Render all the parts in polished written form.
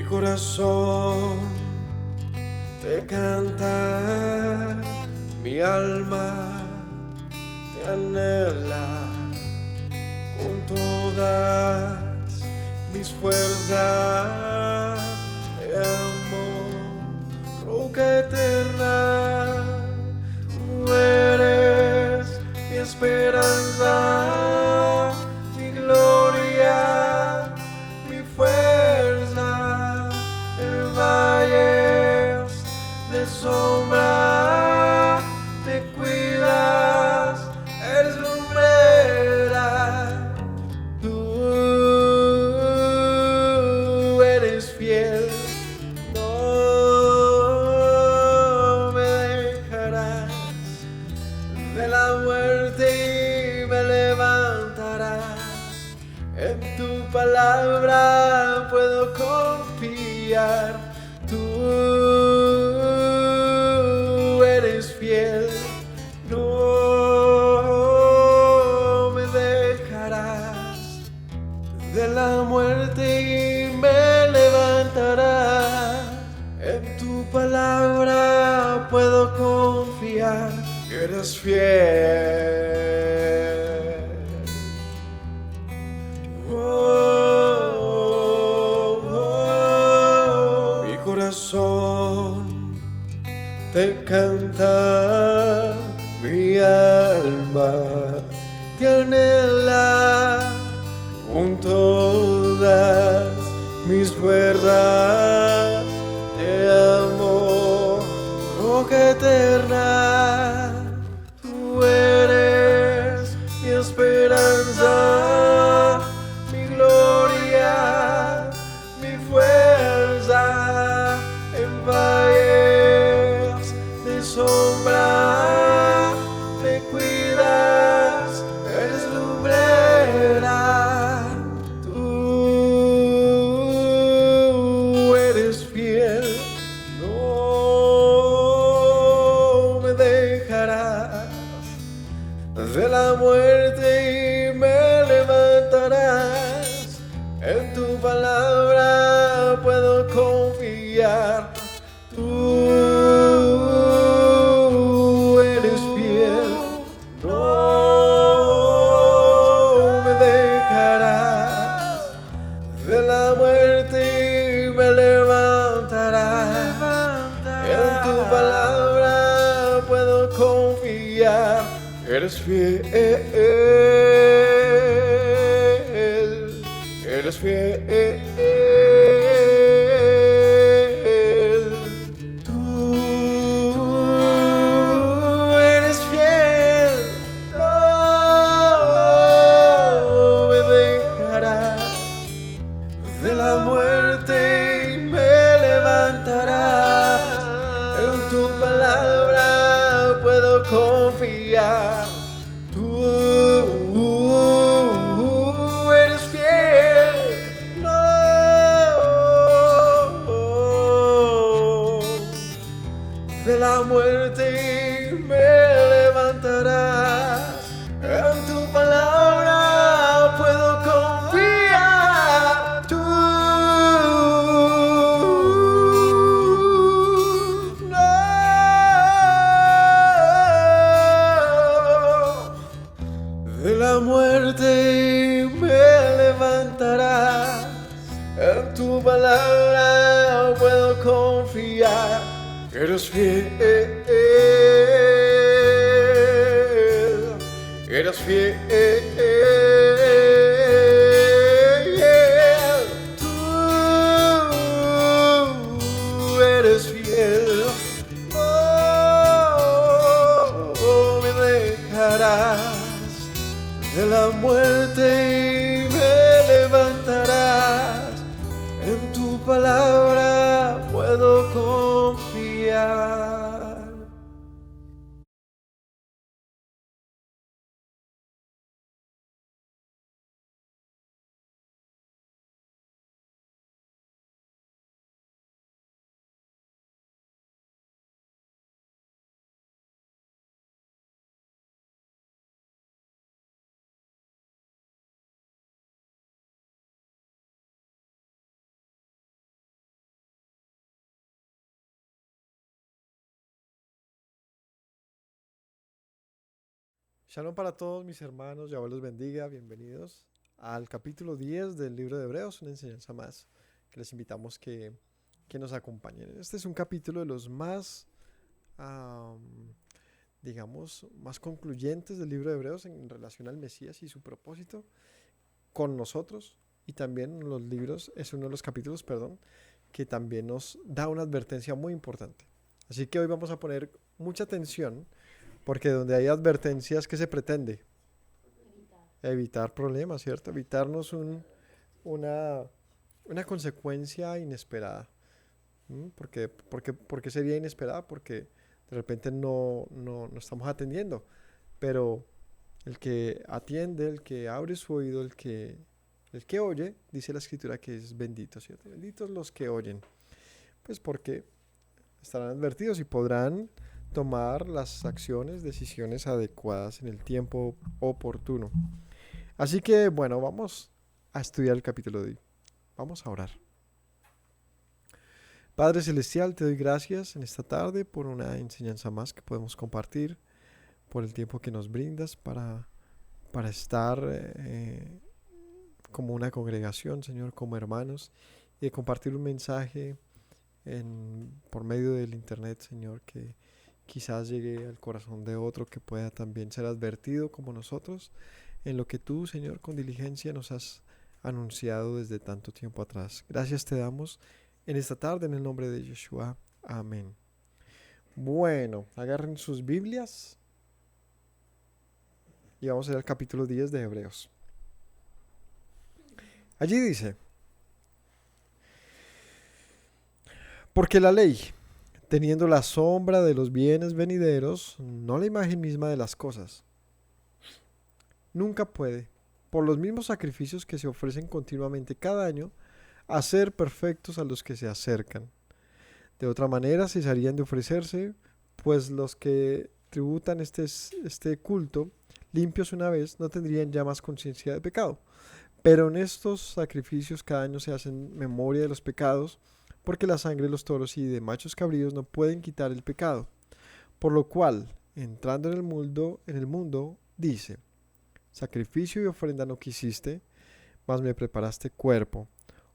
corazón te canta, mi alma te anhela con todas mis fuerzas. Te amo, roca eterna, tú eres mi esperanza, mi gloria, mi fuerza. En valles de sombra te cuidas, eres lumbrera. Tú eres fiel, no me dejarás de la muerte y me levantarás. En tu palabra puedo confiar. Tú eres fiel, no me dejarás de la muerte y me levantarás. En tu palabra puedo confiar. Eres fiel. Mi corazón te canta, mi alma te anhela con todas mis fuerzas. Te amo, roca eterna, tú eres mi esperanza, mi gloria, mi fuerza. En valles de sombra te cuidas, eres lumbrera. Tú eres fiel, no me dejarás de la muerte y me levantarás. En tu palabra puedo confiar. Tú eres fiel, no me dejarás de la muerte y me levantarás. En tu palabra puedo confiar. Eres fiel, eres fiel. Tú eres fiel, no me dejarás de la muerte y me levantarás. En tu palabra puedo confiar. Tú eres fiel, no de la muerte y me levantarás. En tu palabra puedo confiar. Tú no de la muerte y me levantarás. En tu palabra puedo confiar. Eres fiel, eres fiel. Tú eres fiel, no me dejarás de la muerte y me levantarás. En tu palabra puedo confiar. Shalom para todos mis hermanos, Yahweh los bendiga, bienvenidos al capítulo 10 del libro de Hebreos, una enseñanza más que les invitamos que nos acompañen. Este es un capítulo de los más, más concluyentes del libro de Hebreos en relación al Mesías y su propósito con nosotros, y también los libros, es uno de los capítulos, que también nos da una advertencia muy importante. Así que hoy vamos a poner mucha atención, porque donde hay advertencias, ¿qué se pretende? Evitar problemas, ¿cierto? Evitarnos una, una consecuencia inesperada. ¿Por qué sería inesperada? Porque de repente no estamos atendiendo. Pero el que atiende, el que abre su oído, el que oye, dice la escritura que es bendito, ¿cierto? Benditos los que oyen. Pues porque estarán advertidos y podrán tomar las acciones, decisiones adecuadas en el tiempo oportuno. Así que, bueno, vamos a estudiar el capítulo de hoy. Vamos a orar. Padre Celestial, te doy gracias en esta tarde por una enseñanza más que podemos compartir, por el tiempo que nos brindas para estar como una congregación, Señor, como hermanos, y de compartir un mensaje por medio del internet, Señor, que quizás llegue al corazón de otro, que pueda también ser advertido como nosotros en lo que tú, Señor, con diligencia nos has anunciado desde tanto tiempo atrás. Gracias te damos en esta tarde en el nombre de Yeshua. Amén. Bueno, agarren sus Biblias y vamos a ir al capítulo 10 de Hebreos. Allí dice: porque la ley, teniendo la sombra de los bienes venideros, no la imagen misma de las cosas, nunca puede, por los mismos sacrificios que se ofrecen continuamente cada año, hacer perfectos a los que se acercan. De otra manera cesarían de ofrecerse, pues los que tributan este culto, limpios una vez, no tendrían ya más conciencia de pecado. Pero en estos sacrificios cada año se hacen memoria de los pecados, porque la sangre de los toros y de machos cabríos no pueden quitar el pecado. Por lo cual, entrando en el mundo, dice: sacrificio y ofrenda no quisiste, mas me preparaste cuerpo.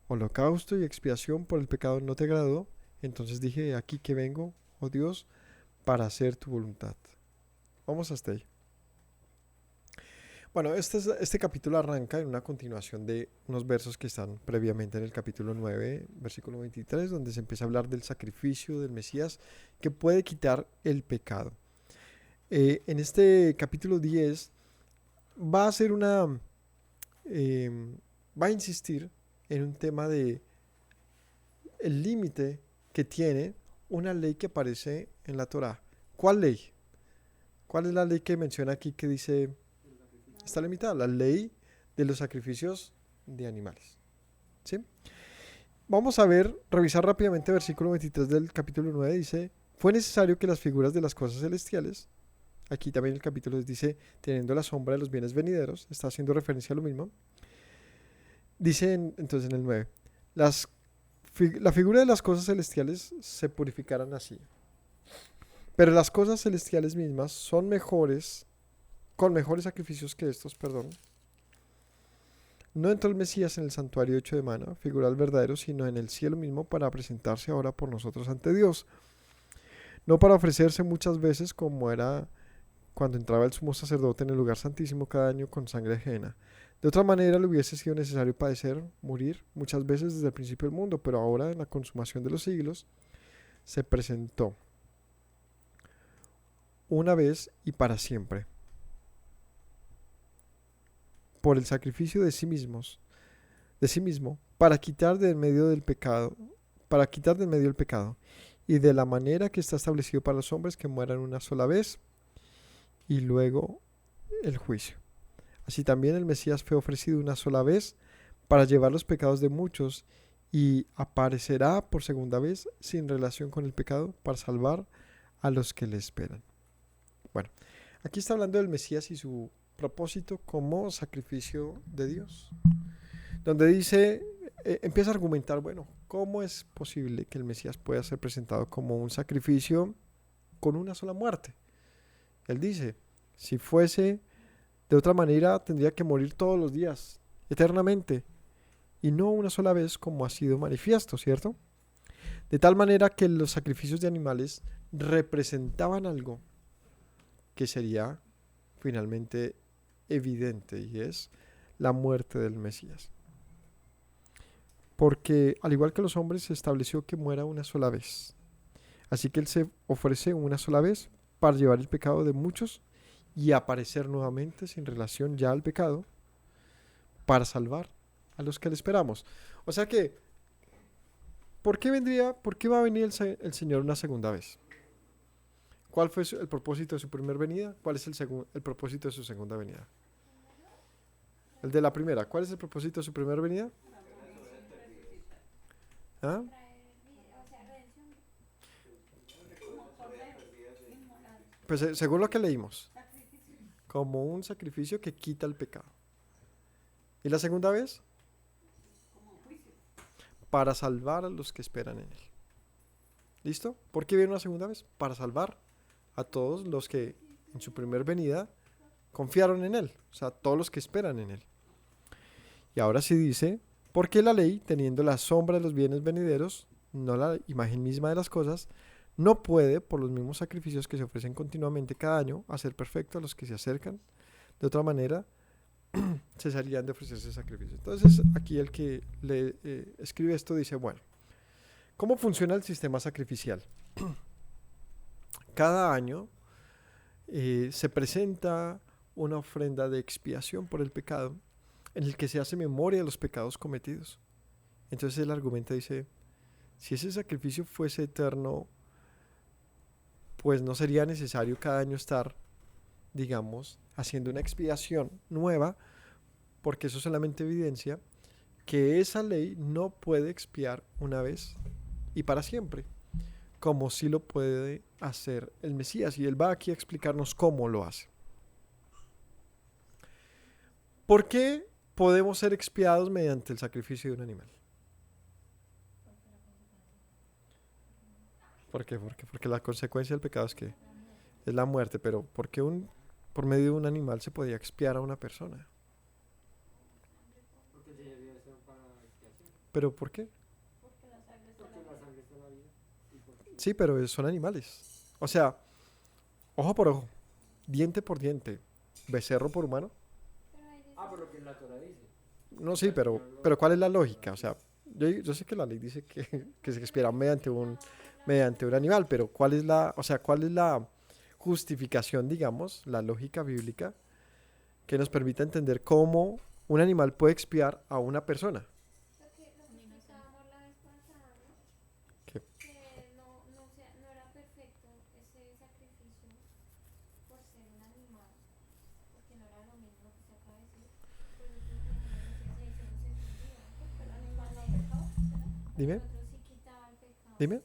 Holocausto y expiación por el pecado no te agradó. Entonces dije: aquí que vengo, oh Dios, para hacer tu voluntad. Vamos hasta ahí. Bueno, este capítulo arranca en una continuación de unos versos que están previamente en el capítulo 9, versículo 23, donde se empieza a hablar del sacrificio del Mesías que puede quitar el pecado. En este capítulo 10 va a hacer va a insistir en un tema de el límite que tiene una ley que aparece en la Torá. ¿Cuál ley? ¿Cuál es la ley que menciona aquí que dice está limitada? La ley de los sacrificios de animales. ¿Sí? Vamos a revisar rápidamente el versículo 23 del capítulo 9. Dice: fue necesario que las figuras de las cosas celestiales, aquí también el capítulo dice teniendo la sombra de los bienes venideros, está haciendo referencia a lo mismo. Dice entonces en el 9: la figura de las cosas celestiales se purificarán así. Pero las cosas celestiales mismas son mejores, con mejores sacrificios que estos, No entró el Mesías en el santuario hecho de mano, figura al verdadero, sino en el cielo mismo para presentarse ahora por nosotros ante Dios. No para ofrecerse muchas veces como era cuando entraba el sumo sacerdote en el lugar santísimo cada año con sangre ajena. De otra manera le hubiese sido necesario padecer, morir muchas veces desde el principio del mundo, pero ahora en la consumación de los siglos se presentó una vez y para siempre por el sacrificio de sí mismo, para quitar del medio del pecado, y de la manera que está establecido para los hombres que mueran una sola vez y luego el juicio. Así también el Mesías fue ofrecido una sola vez para llevar los pecados de muchos y aparecerá por segunda vez sin relación con el pecado para salvar a los que le esperan. Bueno, aquí está hablando del Mesías y su propósito como sacrificio de Dios, donde dice, empieza a argumentar, bueno, ¿cómo es posible que el Mesías pueda ser presentado como un sacrificio con una sola muerte? Él dice, Si fuese de otra manera, tendría que morir todos los días, eternamente, y no una sola vez como ha sido manifiesto, ¿cierto? De tal manera que los sacrificios de animales representaban algo que sería finalmente evidente, y es la muerte del Mesías. Porque al igual que los hombres se estableció que muera una sola vez. Así que Él se ofrece una sola vez para llevar el pecado de muchos y aparecer nuevamente sin relación ya al pecado para salvar a los que le esperamos. O sea que, ¿por qué va a venir el Señor una segunda vez? ¿Cuál fue el propósito de su primera venida? ¿Cuál es el propósito de su segunda venida? El de la primera. ¿Cuál es el propósito de su primera venida? ¿Ah? Pues según lo que leímos, como un sacrificio que quita el pecado. ¿Y la segunda vez? Para salvar a los que esperan en Él. ¿Listo? ¿Por qué viene una segunda vez? Para salvar a todos los que en su primer venida confiaron en Él. O sea, todos los que esperan en Él. Y ahora sí dice, porque la ley, teniendo la sombra de los bienes venideros, no la imagen misma de las cosas, no puede, por los mismos sacrificios que se ofrecen continuamente cada año, hacer perfecto a los que se acercan. De otra manera, cesarían de ofrecerse sacrificios. Entonces, aquí el que le escribe esto dice, bueno, ¿cómo funciona el sistema sacrificial? Cada año se presenta una ofrenda de expiación por el pecado en el que se hace memoria de los pecados cometidos. Entonces el argumento dice, si ese sacrificio fuese eterno, pues no sería necesario cada año estar, digamos, haciendo una expiación nueva, porque eso solamente evidencia que esa ley no puede expiar una vez y para siempre, como sí lo puede hacer el Mesías. Y él va aquí a explicarnos cómo lo hace. ¿Por qué podemos ser expiados mediante el sacrificio de un animal? ¿Por qué? Porque la consecuencia del pecado es que es la muerte, pero ¿por qué por medio de un animal se podía expiar a una persona? ¿Pero por qué? Sí, pero son animales. O sea, ojo por ojo, diente por diente, becerro por humano. No, sí, pero ¿cuál es la lógica? O sea, yo sé que la ley dice que se expira mediante un animal, pero ¿cuál es la justificación, digamos, la lógica bíblica que nos permita entender cómo un animal puede expiar a una persona? Que, dime, dime.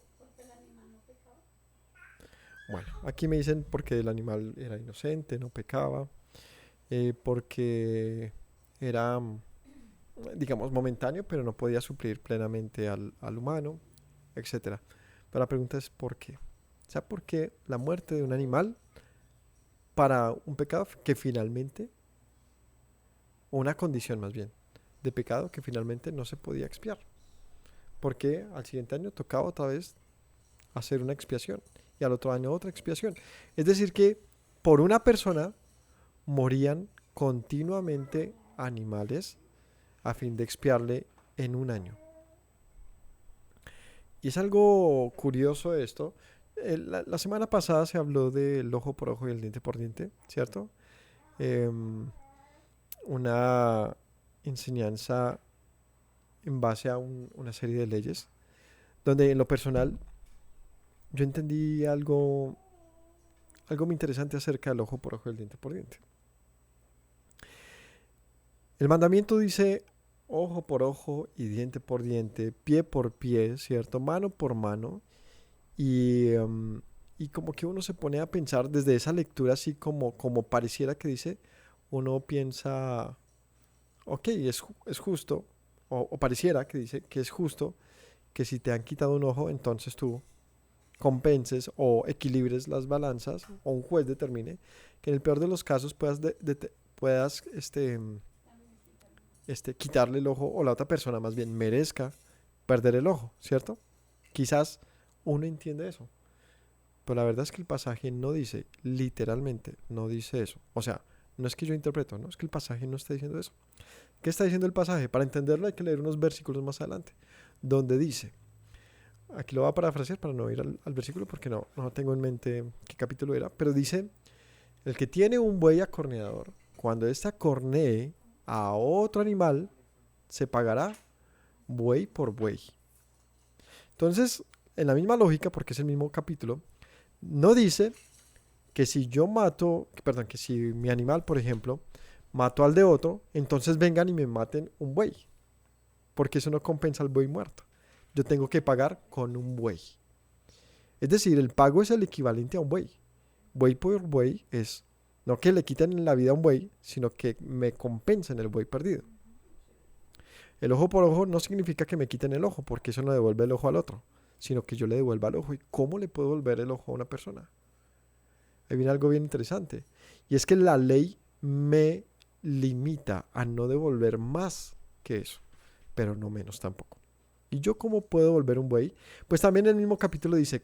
Bueno, aquí me dicen porque el animal era inocente, no pecaba, porque era, digamos, momentáneo, pero no podía suplir plenamente al humano, etcétera. Pero la pregunta es ¿por qué? O sea, ¿por qué la muerte de un animal para un pecado que finalmente, o una condición más bien, de pecado que finalmente no se podía expiar? Porque al siguiente año tocaba otra vez hacer una expiación y al otro año otra expiación. Es decir, que por una persona morían continuamente animales a fin de expiarle en un año. Y es algo curioso esto. La semana pasada se habló del ojo por ojo y el diente por diente, ¿cierto? Em, una enseñanza en base a una serie de leyes, donde en lo personal yo entendí algo muy interesante acerca del ojo por ojo y el diente por diente. El mandamiento dice ojo por ojo y diente por diente, pie por pie, ¿cierto? Mano por mano. Y como que uno se pone a pensar desde esa lectura así como pareciera que dice, uno piensa, ok, es justo, o pareciera que dice que es justo que si te han quitado un ojo, entonces tú compenses o equilibres las balanzas, o un juez determine que en el peor de los casos puedas quitarle el ojo, o la otra persona más bien merezca perder el ojo, ¿cierto? Quizás uno entiende eso, pero la verdad es que el pasaje no dice, literalmente, no dice eso. O sea, no es que yo interpreto, no es que el pasaje no está diciendo eso. ¿Qué está diciendo el pasaje? Para entenderlo hay que leer unos versículos más adelante, donde dice, aquí lo voy a parafrasear para no ir al versículo porque no tengo en mente qué capítulo era, pero dice, el que tiene un buey acorneador, cuando éste acornee a otro animal, se pagará buey por buey. Entonces, en la misma lógica, porque es el mismo capítulo, no dice que si yo mato, perdón, que si mi animal, por ejemplo, mató al de otro, entonces vengan y me maten un buey, porque eso no compensa al buey muerto. Yo tengo que pagar con un buey. Es decir, el pago es el equivalente a un buey. Buey por buey es no que le quiten la vida a un buey, sino que me compensen el buey perdido. El ojo por ojo no significa que me quiten el ojo, porque eso no devuelve el ojo al otro, sino que yo le devuelva el ojo. ¿Y cómo le puedo devolver el ojo a una persona? Ahí viene algo bien interesante. Y es que la ley me limita a no devolver más que eso, pero no menos tampoco. ¿Y yo cómo puedo devolver un buey? Pues también el mismo capítulo dice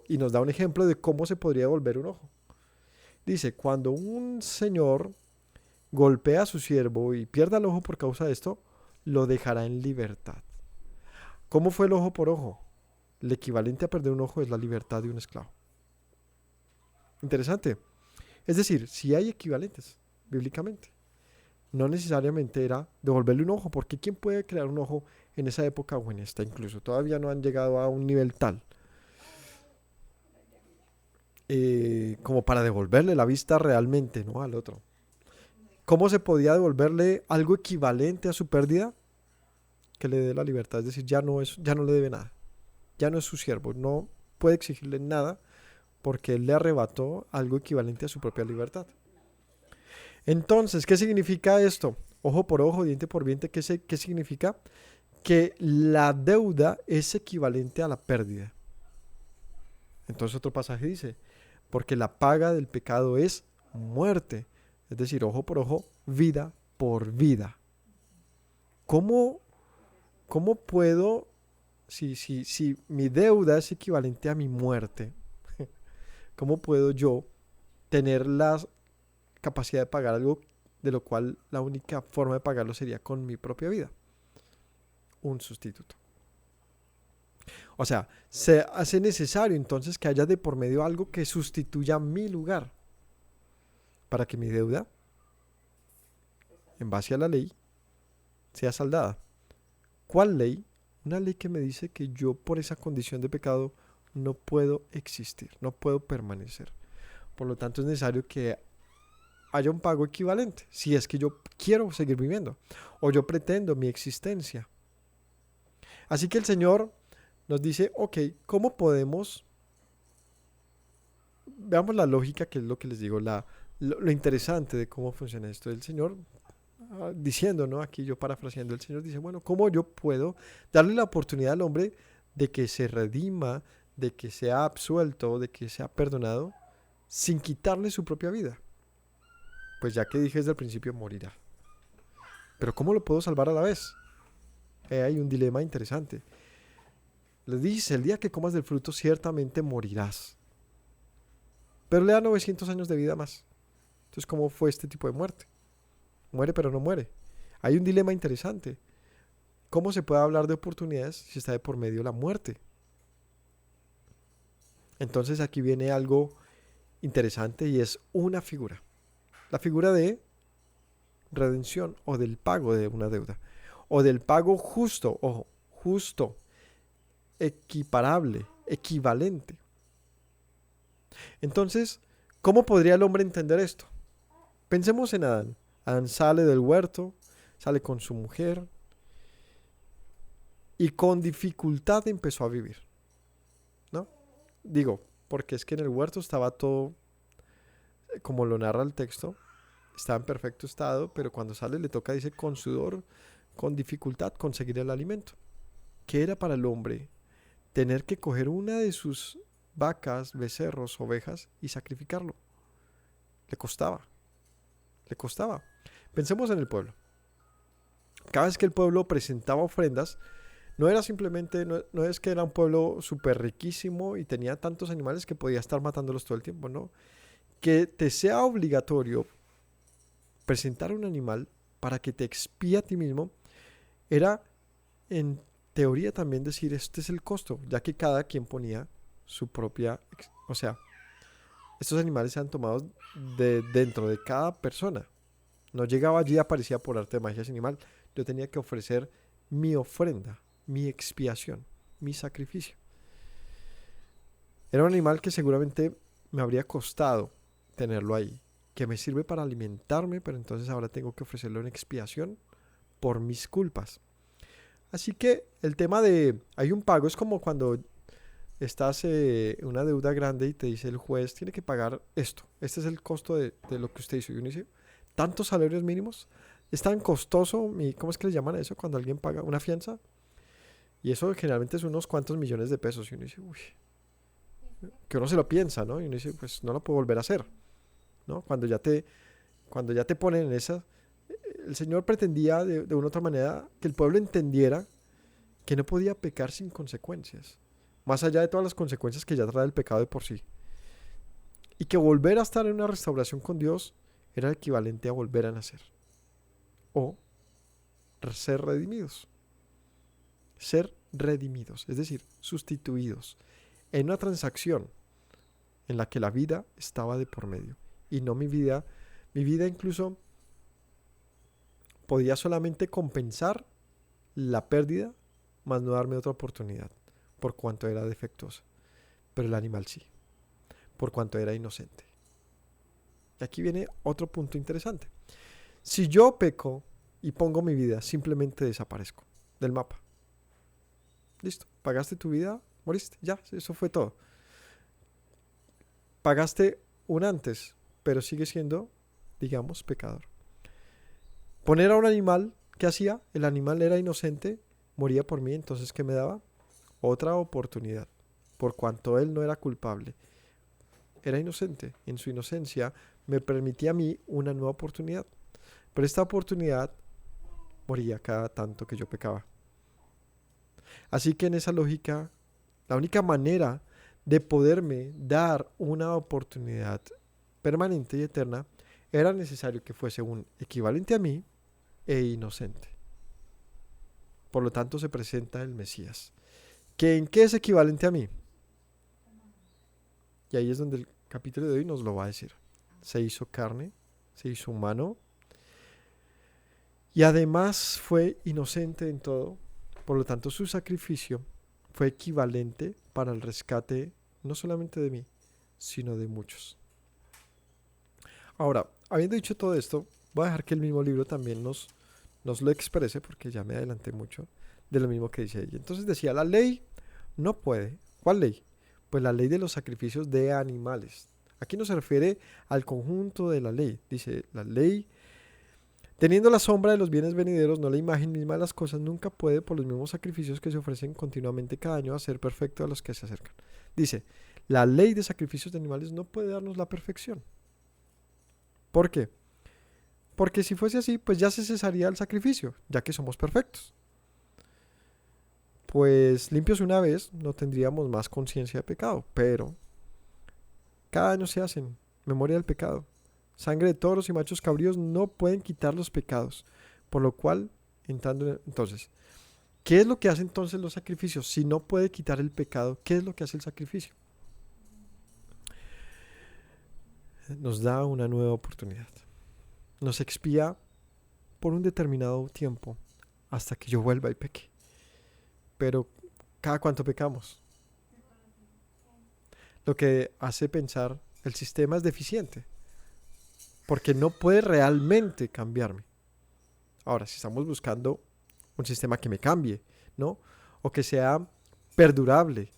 y nos da un ejemplo de cómo se podría devolver un ojo. Dice, cuando un señor golpea a su siervo y pierda el ojo por causa de esto, lo dejará en libertad. ¿Cómo fue el ojo por ojo? El equivalente a perder un ojo es la libertad de un esclavo. Interesante. Es decir, sí hay equivalentes bíblicamente. No necesariamente era devolverle un ojo, porque ¿quién puede crear un ojo en esa época o en esta incluso? Todavía no han llegado a un nivel tal como para devolverle la vista realmente, ¿no? Al otro. ¿Cómo se podía devolverle algo equivalente a su pérdida? Que le dé la libertad, es decir, ya no le debe nada, ya no es su siervo, no puede exigirle nada porque él le arrebató algo equivalente a su propia libertad. Entonces, ¿qué significa esto? Ojo por ojo, diente por diente, ¿qué significa? Que la deuda es equivalente a la pérdida. Entonces otro pasaje dice, porque la paga del pecado es muerte, es decir, ojo por ojo, vida por vida. ¿Cómo puedo, si mi deuda es equivalente a mi muerte, cómo puedo yo tener la capacidad de pagar algo de lo cual la única forma de pagarlo sería con mi propia vida? Un sustituto. O sea, se hace necesario entonces que haya de por medio algo que sustituya mi lugar para que mi deuda, en base a la ley, sea saldada. ¿Cuál ley? Una ley que me dice que yo por esa condición de pecado no puedo existir, no puedo permanecer. Por lo tanto es necesario que haya un pago equivalente, si es que yo quiero seguir viviendo o yo pretendo mi existencia. Así que el Señor nos dice, ok, ¿cómo podemos? Veamos la lógica, que es lo que les digo, lo interesante de cómo funciona esto. El Señor diciendo, ¿no? Aquí yo parafraseando, el Señor dice, bueno, ¿cómo yo puedo darle la oportunidad al hombre de que se redima, de que sea absuelto, de que sea perdonado, sin quitarle su propia vida? Pues ya que dije desde el principio, morirá. Pero ¿cómo lo puedo salvar a la vez? Hay un dilema interesante. Le dice, el día que comas del fruto ciertamente morirás. Pero le da 900 años de vida más. Entonces, ¿cómo fue este tipo de muerte? Muere pero no muere. Hay un dilema interesante. ¿Cómo se puede hablar de oportunidades si está de por medio la muerte? Entonces aquí viene algo interesante y es una figura. La figura de redención o del pago de una deuda. O del pago justo, ojo, justo, equiparable, equivalente. Entonces, ¿cómo podría el hombre entender esto? Pensemos en Adán. Adán sale del huerto, sale con su mujer y con dificultad empezó a vivir, ¿no? Digo, porque es que en el huerto estaba todo, como lo narra el texto, estaba en perfecto estado, pero cuando sale le toca, dice, con sudor, con dificultad conseguir el alimento. ¿Qué era para el hombre? Tener que coger una de sus vacas, becerros, ovejas y sacrificarlo. Le costaba, le costaba. Pensemos en el pueblo. Cada vez que el pueblo presentaba ofrendas, no era simplemente, no es que era un pueblo súper riquísimo y tenía tantos animales que podía estar matándolos todo el tiempo, no. Que te sea obligatorio presentar un animal para que te expíe a ti mismo, era en teoría también decir este es el costo, ya que cada quien ponía su propia, o sea, estos animales eran tomados de dentro de cada persona. No llegaba allí y aparecía por arte de magia ese animal. Yo tenía que ofrecer mi ofrenda, mi expiación, mi sacrificio. Era un animal que seguramente me habría costado tenerlo ahí, que me sirve para alimentarme, pero entonces ahora tengo que ofrecerlo en expiación por mis culpas. Así que el tema de hay un pago es como cuando estás en una deuda grande y te dice el juez tiene que pagar esto. Este es el costo de lo que usted hizo. Y uno dice, ¿tantos salarios mínimos? ¿Es tan costoso? ¿Cómo es que le llaman a eso cuando alguien paga una fianza? Y eso generalmente es unos cuantos millones de pesos. Y uno dice, uy, que uno se lo piensa, ¿no? Y uno dice, pues no lo puedo volver a hacer, ¿no? Cuando ya te ponen en esa, el Señor pretendía de una u otra manera que el pueblo entendiera que no podía pecar sin consecuencias, más allá de todas las consecuencias que ya trae el pecado de por sí. Y que volver a estar en una restauración con Dios era el equivalente a volver a nacer. O ser redimidos. Ser redimidos, es decir, sustituidos en una transacción en la que la vida estaba de por medio. Y no mi vida. Mi vida incluso podía solamente compensar la pérdida, más no darme otra oportunidad, por cuanto era defectuosa. Pero el animal sí, por cuanto era inocente. Y aquí viene otro punto interesante. Si yo peco y pongo mi vida, simplemente desaparezco del mapa. Listo, pagaste tu vida, moriste, ya, eso fue todo. Pagaste un antes, pero sigue siendo, digamos, pecador. Poner a un animal, ¿qué hacía? El animal era inocente, moría por mí, entonces ¿qué me daba? Otra oportunidad, por cuanto él no era culpable. Era inocente, en su inocencia me permitía a mí una nueva oportunidad. Pero esta oportunidad moría cada tanto que yo pecaba. Así que en esa lógica, la única manera de poderme dar una oportunidad permanente y eterna era necesario que fuese un equivalente a mí e inocente. Por lo tanto se presenta el Mesías. ¿Que en qué es equivalente a mí? Y ahí es donde el capítulo de hoy nos lo va a decir. Se hizo carne, se hizo humano y además fue inocente en todo. Por lo tanto, su sacrificio fue equivalente para el rescate no solamente de mí, sino de muchos. Ahora, habiendo dicho todo esto, voy a dejar que el mismo libro también nos lo exprese, porque ya me adelanté mucho de lo mismo que dice ella. Entonces decía, la ley no puede. ¿Cuál ley? Pues la ley de los sacrificios de animales. Aquí no se refiere al conjunto de la ley. Dice, la ley, teniendo la sombra de los bienes venideros, no la imagen misma de las cosas, nunca puede, por los mismos sacrificios que se ofrecen continuamente cada año, hacer perfecto a los que se acercan. Dice, la ley de sacrificios de animales no puede darnos la perfección. ¿Por qué? Porque si fuese así, pues ya se cesaría el sacrificio, ya que somos perfectos. Pues limpios una vez, no tendríamos más conciencia de pecado, pero cada año se hacen memoria del pecado. Sangre de toros y machos cabríos no pueden quitar los pecados, por lo cual, entonces, ¿qué es lo que hace entonces los sacrificios? Si no puede quitar el pecado, ¿qué es lo que hace el sacrificio? Nos da una nueva oportunidad. Nos expía por un determinado tiempo hasta que yo vuelva y peque. Pero ¿cada cuánto pecamos? Lo que hace pensar el sistema es deficiente, porque no puede realmente cambiarme. Ahora, si estamos buscando un sistema que me cambie, ¿no? O que sea perdurable,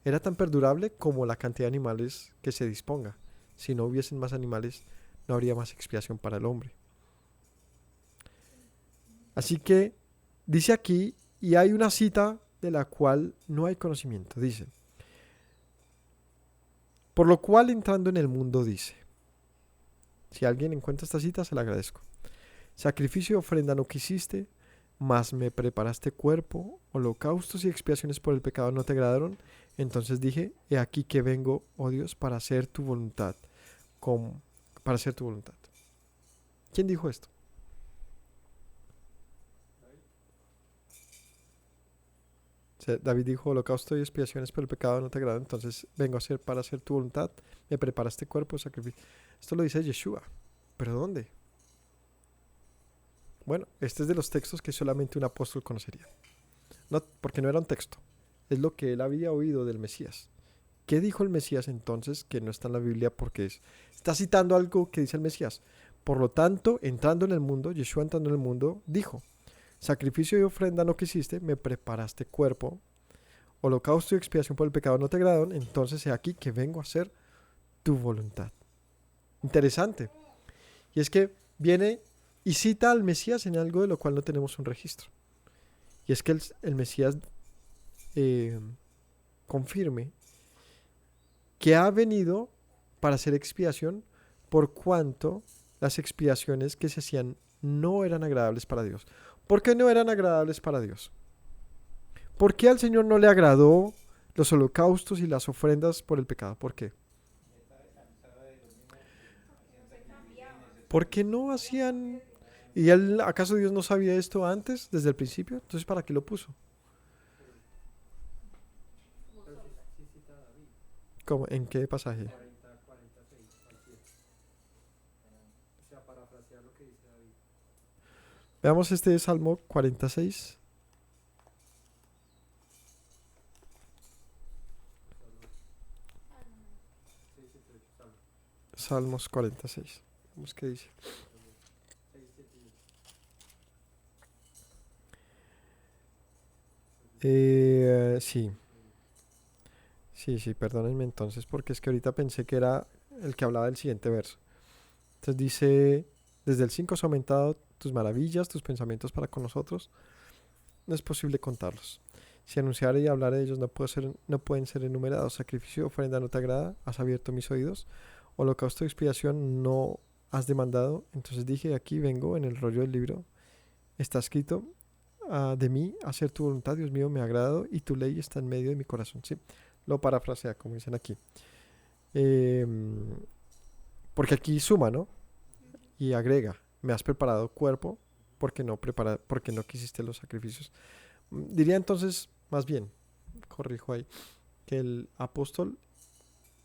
era tan perdurable como la cantidad de animales que se disponga. Si no hubiesen más animales, no habría más expiación para el hombre. Así que dice aquí, y hay una cita de la cual no hay conocimiento, dice, Por lo cual entrando en el mundo dice, si alguien encuentra esta cita se la agradezco. Sacrificio y ofrenda no quisiste, mas me preparaste cuerpo, holocaustos y expiaciones por el pecado no te agradaron. Entonces dije, he aquí que vengo, oh Dios, para hacer tu voluntad. Para hacer tu voluntad. ¿Quién dijo esto? David dijo, holocausto y expiaciones por el pecado no te agradan, entonces vengo a hacer para hacer tu voluntad, me preparaste cuerpo, sacrificio. Esto lo dice Yeshua. ¿Pero dónde? Bueno, este es de los textos que solamente un apóstol conocería. No, porque no era un texto, es lo que él había oído del Mesías. ¿Qué dijo el Mesías entonces que no está en la Biblia porque está citando algo que dice el Mesías? Por lo tanto, entrando en el mundo, Yeshua entrando en el mundo, dijo, sacrificio y ofrenda no quisiste, me preparaste cuerpo, holocausto y expiación por el pecado no te agradaron, entonces he aquí que vengo a hacer tu voluntad. Interesante. Y es que viene y cita al Mesías en algo de lo cual no tenemos un registro. Y es que el Mesías confirme que ha venido para hacer expiación por cuanto las expiaciones que se hacían no eran agradables para Dios. ¿Por qué no eran agradables para Dios? ¿Por qué al Señor no le agradó los holocaustos y las ofrendas por el pecado? ¿Por qué? Porque no hacían... ¿Y acaso Dios no sabía esto antes, desde el principio? Entonces, ¿para qué lo puso? ¿Cómo? ¿En qué pasaje? Veamos este Salmo 46. Salmos 46. Vamos qué dice. Sí. Sí, perdónenme entonces, porque es que ahorita pensé que era el que hablaba del siguiente verso. Entonces dice, desde el 5 has aumentado tus maravillas, tus pensamientos para con nosotros. No es posible contarlos. Si anunciare y hablar de ellos no pueden ser enumerados. Sacrificio y ofrenda no te agrada, has abierto mis oídos. Holocausto y expiación no has demandado. Entonces dije, aquí vengo en el rollo del libro. Está escrito de mí, hacer tu voluntad, Dios mío, me ha agradado y tu ley está en medio de mi corazón. Sí, lo parafrasea, como dicen aquí. Porque aquí suma, ¿no? Y agrega, me has preparado cuerpo porque no quisiste los sacrificios. Diría entonces, más bien, corrijo ahí, que el apóstol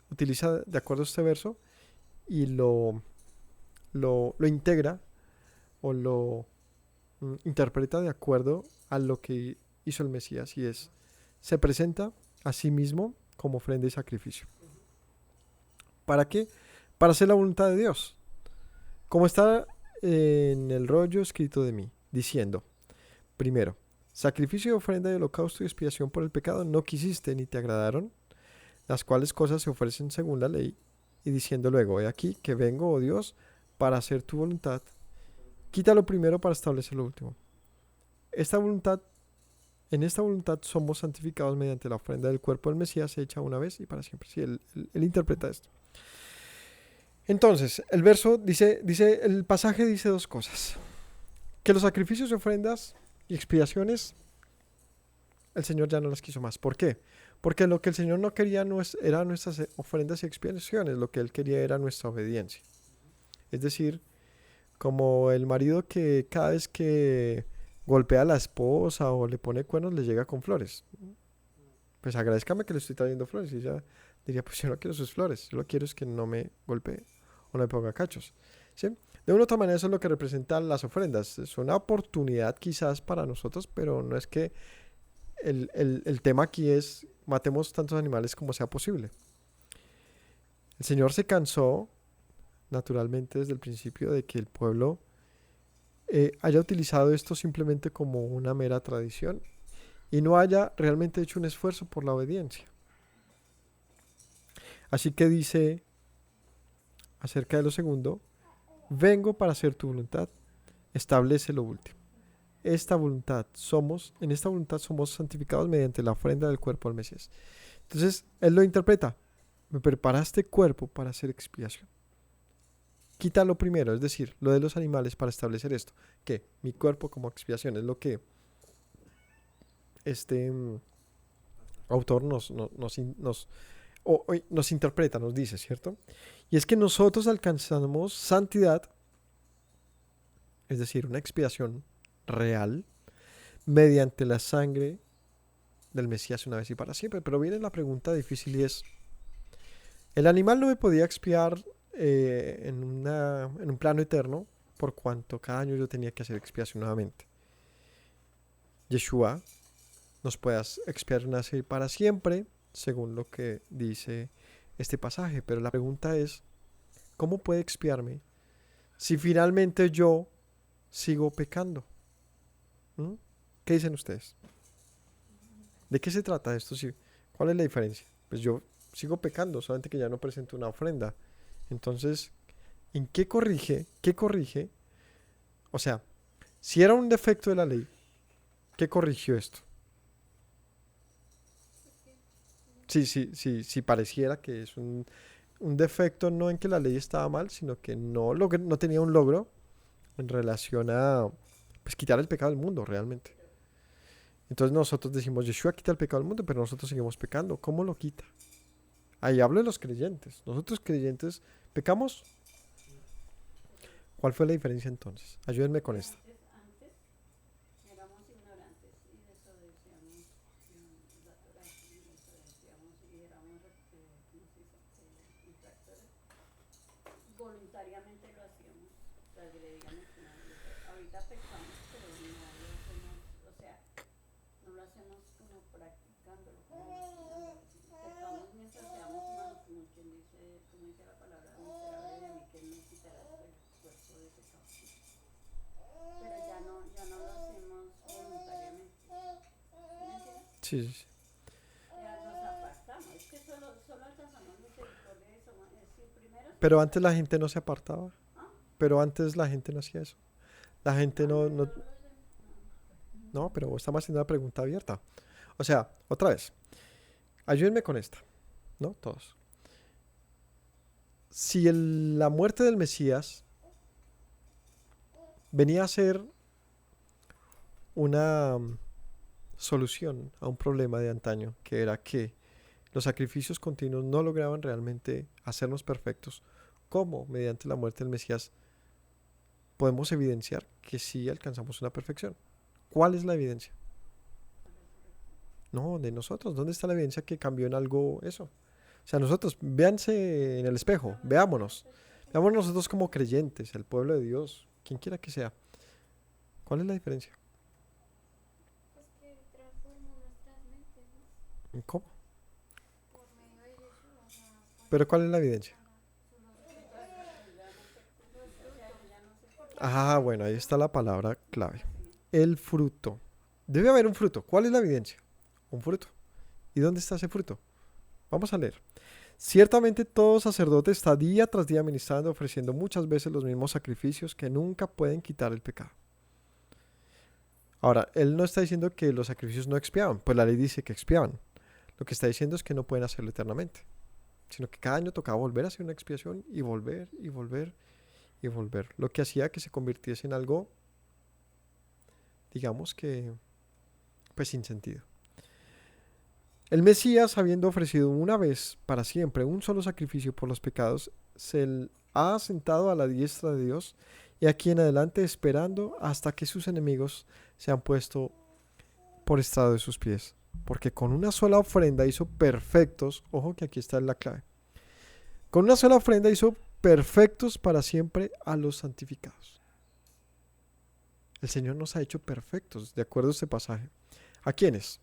utiliza de acuerdo a este verso y lo integra o lo interpreta de acuerdo a lo que hizo el Mesías y se presenta a sí mismo como ofrenda y sacrificio. ¿Para qué? Para hacer la voluntad de Dios. Como está en el rollo escrito de mí, diciendo, primero, sacrificio y ofrenda de holocausto y expiación por el pecado no quisiste ni te agradaron, las cuales cosas se ofrecen según la ley, y diciendo luego, he aquí que vengo, oh Dios, para hacer tu voluntad. Quita lo primero para establecer lo último. En esta voluntad somos santificados mediante la ofrenda del cuerpo del Mesías hecha una vez y para siempre. Sí, él interpreta esto. Entonces, el verso el pasaje dice dos cosas. Que los sacrificios y ofrendas y expiaciones, el Señor ya no las quiso más. ¿Por qué? Porque lo que el Señor no quería era nuestras ofrendas y expiaciones, lo que Él quería era nuestra obediencia. Es decir, como el marido que cada vez que golpea a la esposa o le pone cuernos le llega con flores. Pues agradezcame que le estoy trayendo flores. Y ella diría, pues yo no quiero sus flores, yo lo que quiero es que no me golpee o no me ponga cachos. ¿Sí? De una u otra manera eso es lo que representan las ofrendas. Es una oportunidad quizás para nosotros, pero no es que el tema aquí es matemos tantos animales como sea posible. El Señor se cansó, naturalmente desde el principio, de que el pueblo haya utilizado esto simplemente como una mera tradición y no haya realmente hecho un esfuerzo por la obediencia. Así que dice acerca de lo segundo, vengo para hacer tu voluntad, establece lo último. En esta voluntad somos santificados mediante la ofrenda del cuerpo del Mesías. Entonces, él lo interpreta. me preparaste cuerpo para hacer expiación. Quita lo primero, es decir, lo de los animales para establecer esto, que mi cuerpo como expiación es lo que este autor nos interpreta, nos dice, ¿cierto? Y es que nosotros alcanzamos santidad, es decir, una expiación real, mediante la sangre del Mesías una vez y para siempre. Pero viene la pregunta difícil y es, el animal no me podía expiar en un plano eterno, por cuanto cada año yo tenía que hacer expiación nuevamente. Yeshua nos puede expiar una vez y para siempre, según lo que dice este pasaje. Pero la pregunta es, ¿cómo puede expiarme si finalmente yo sigo pecando? ¿Mm? ¿Qué dicen ustedes? ¿De qué se trata esto? ¿Cuál es la diferencia? Pues yo sigo pecando, solamente que ya no presento una ofrenda. Entonces, ¿en qué corrige? ¿Qué corrige? O sea, si era un defecto de la ley, ¿qué corrigió esto? Sí, pareciera que es un defecto no en que la ley estaba mal, sino que no tenía un logro en relación a pues, quitar el pecado del mundo realmente. Entonces nosotros decimos, Yeshua quita el pecado del mundo, pero nosotros seguimos pecando. ¿Cómo lo quita? Ahí hablo de los creyentes. Nosotros creyentes pecamos. ¿Cuál fue la diferencia entonces? Ayúdenme con esto. Antes éramos ignorantes y desobedecíamos la Torah y desobedecíamos y éramos, ¿cómo se dice? Infractores. Voluntariamente lo hacíamos, agredíamos con la libertad. Ahorita pecamos, pero no lo hacemos, o sea, no lo hacemos como practicándolo. Pecamos mientras seamos humanos, como quien dice, como dice la palabra, miserable de mí que me quitarás el cuerpo de pecado. Pero ya no lo hacemos voluntariamente. ¿Me entiendes? Sí. Nos apartamos, es que solo alcanzamos misericordia y somos, primero Pero somos antes la gente no se apartaba. ¿ah? Pero antes la gente no hacía eso. La gente no, pero estamos haciendo una pregunta abierta. O sea, otra vez, ayúdenme con esta, ¿no? Todos. Si la muerte del Mesías venía a ser una solución a un problema de antaño, que era que los sacrificios continuos no lograban realmente hacernos perfectos, ¿cómo mediante la muerte del Mesías podemos evidenciar que sí alcanzamos una perfección? ¿Cuál es la evidencia? No, de nosotros. ¿Dónde está la evidencia que cambió en algo eso? O sea, nosotros, véanse en el espejo, veámonos. Veámonos nosotros como creyentes, el pueblo de Dios, quien quiera que sea. ¿Cuál es la diferencia? Pues que transformó nuestras mentes, ¿no? ¿Cómo? Por medio de Yeshua, o sea, por Pero eso ¿cuál es la evidencia? Ah, bueno, ahí está la palabra clave. El fruto. Debe haber un fruto. ¿Cuál es la evidencia? Un fruto. ¿Y dónde está ese fruto? Vamos a leer. Ciertamente todo sacerdote está día tras día ministrando, ofreciendo muchas veces los mismos sacrificios que nunca pueden quitar el pecado. Ahora, él no está diciendo que los sacrificios no expiaban, pues la ley dice que expiaban. Lo que está diciendo es que no pueden hacerlo eternamente, sino que cada año tocaba volver a hacer una expiación y volver y volver y volver. Lo que hacía que se convirtiese en algo, digamos que, pues sin sentido. El Mesías, habiendo ofrecido una vez para siempre un solo sacrificio por los pecados, se ha sentado a la diestra de Dios y aquí en adelante esperando hasta que sus enemigos se han puesto por estrado de sus pies. Porque con una sola ofrenda hizo perfectos, ojo que aquí está la clave, con una sola ofrenda hizo perfectos para siempre a los santificados. El Señor nos ha hecho perfectos, de acuerdo a este pasaje. ¿A quiénes?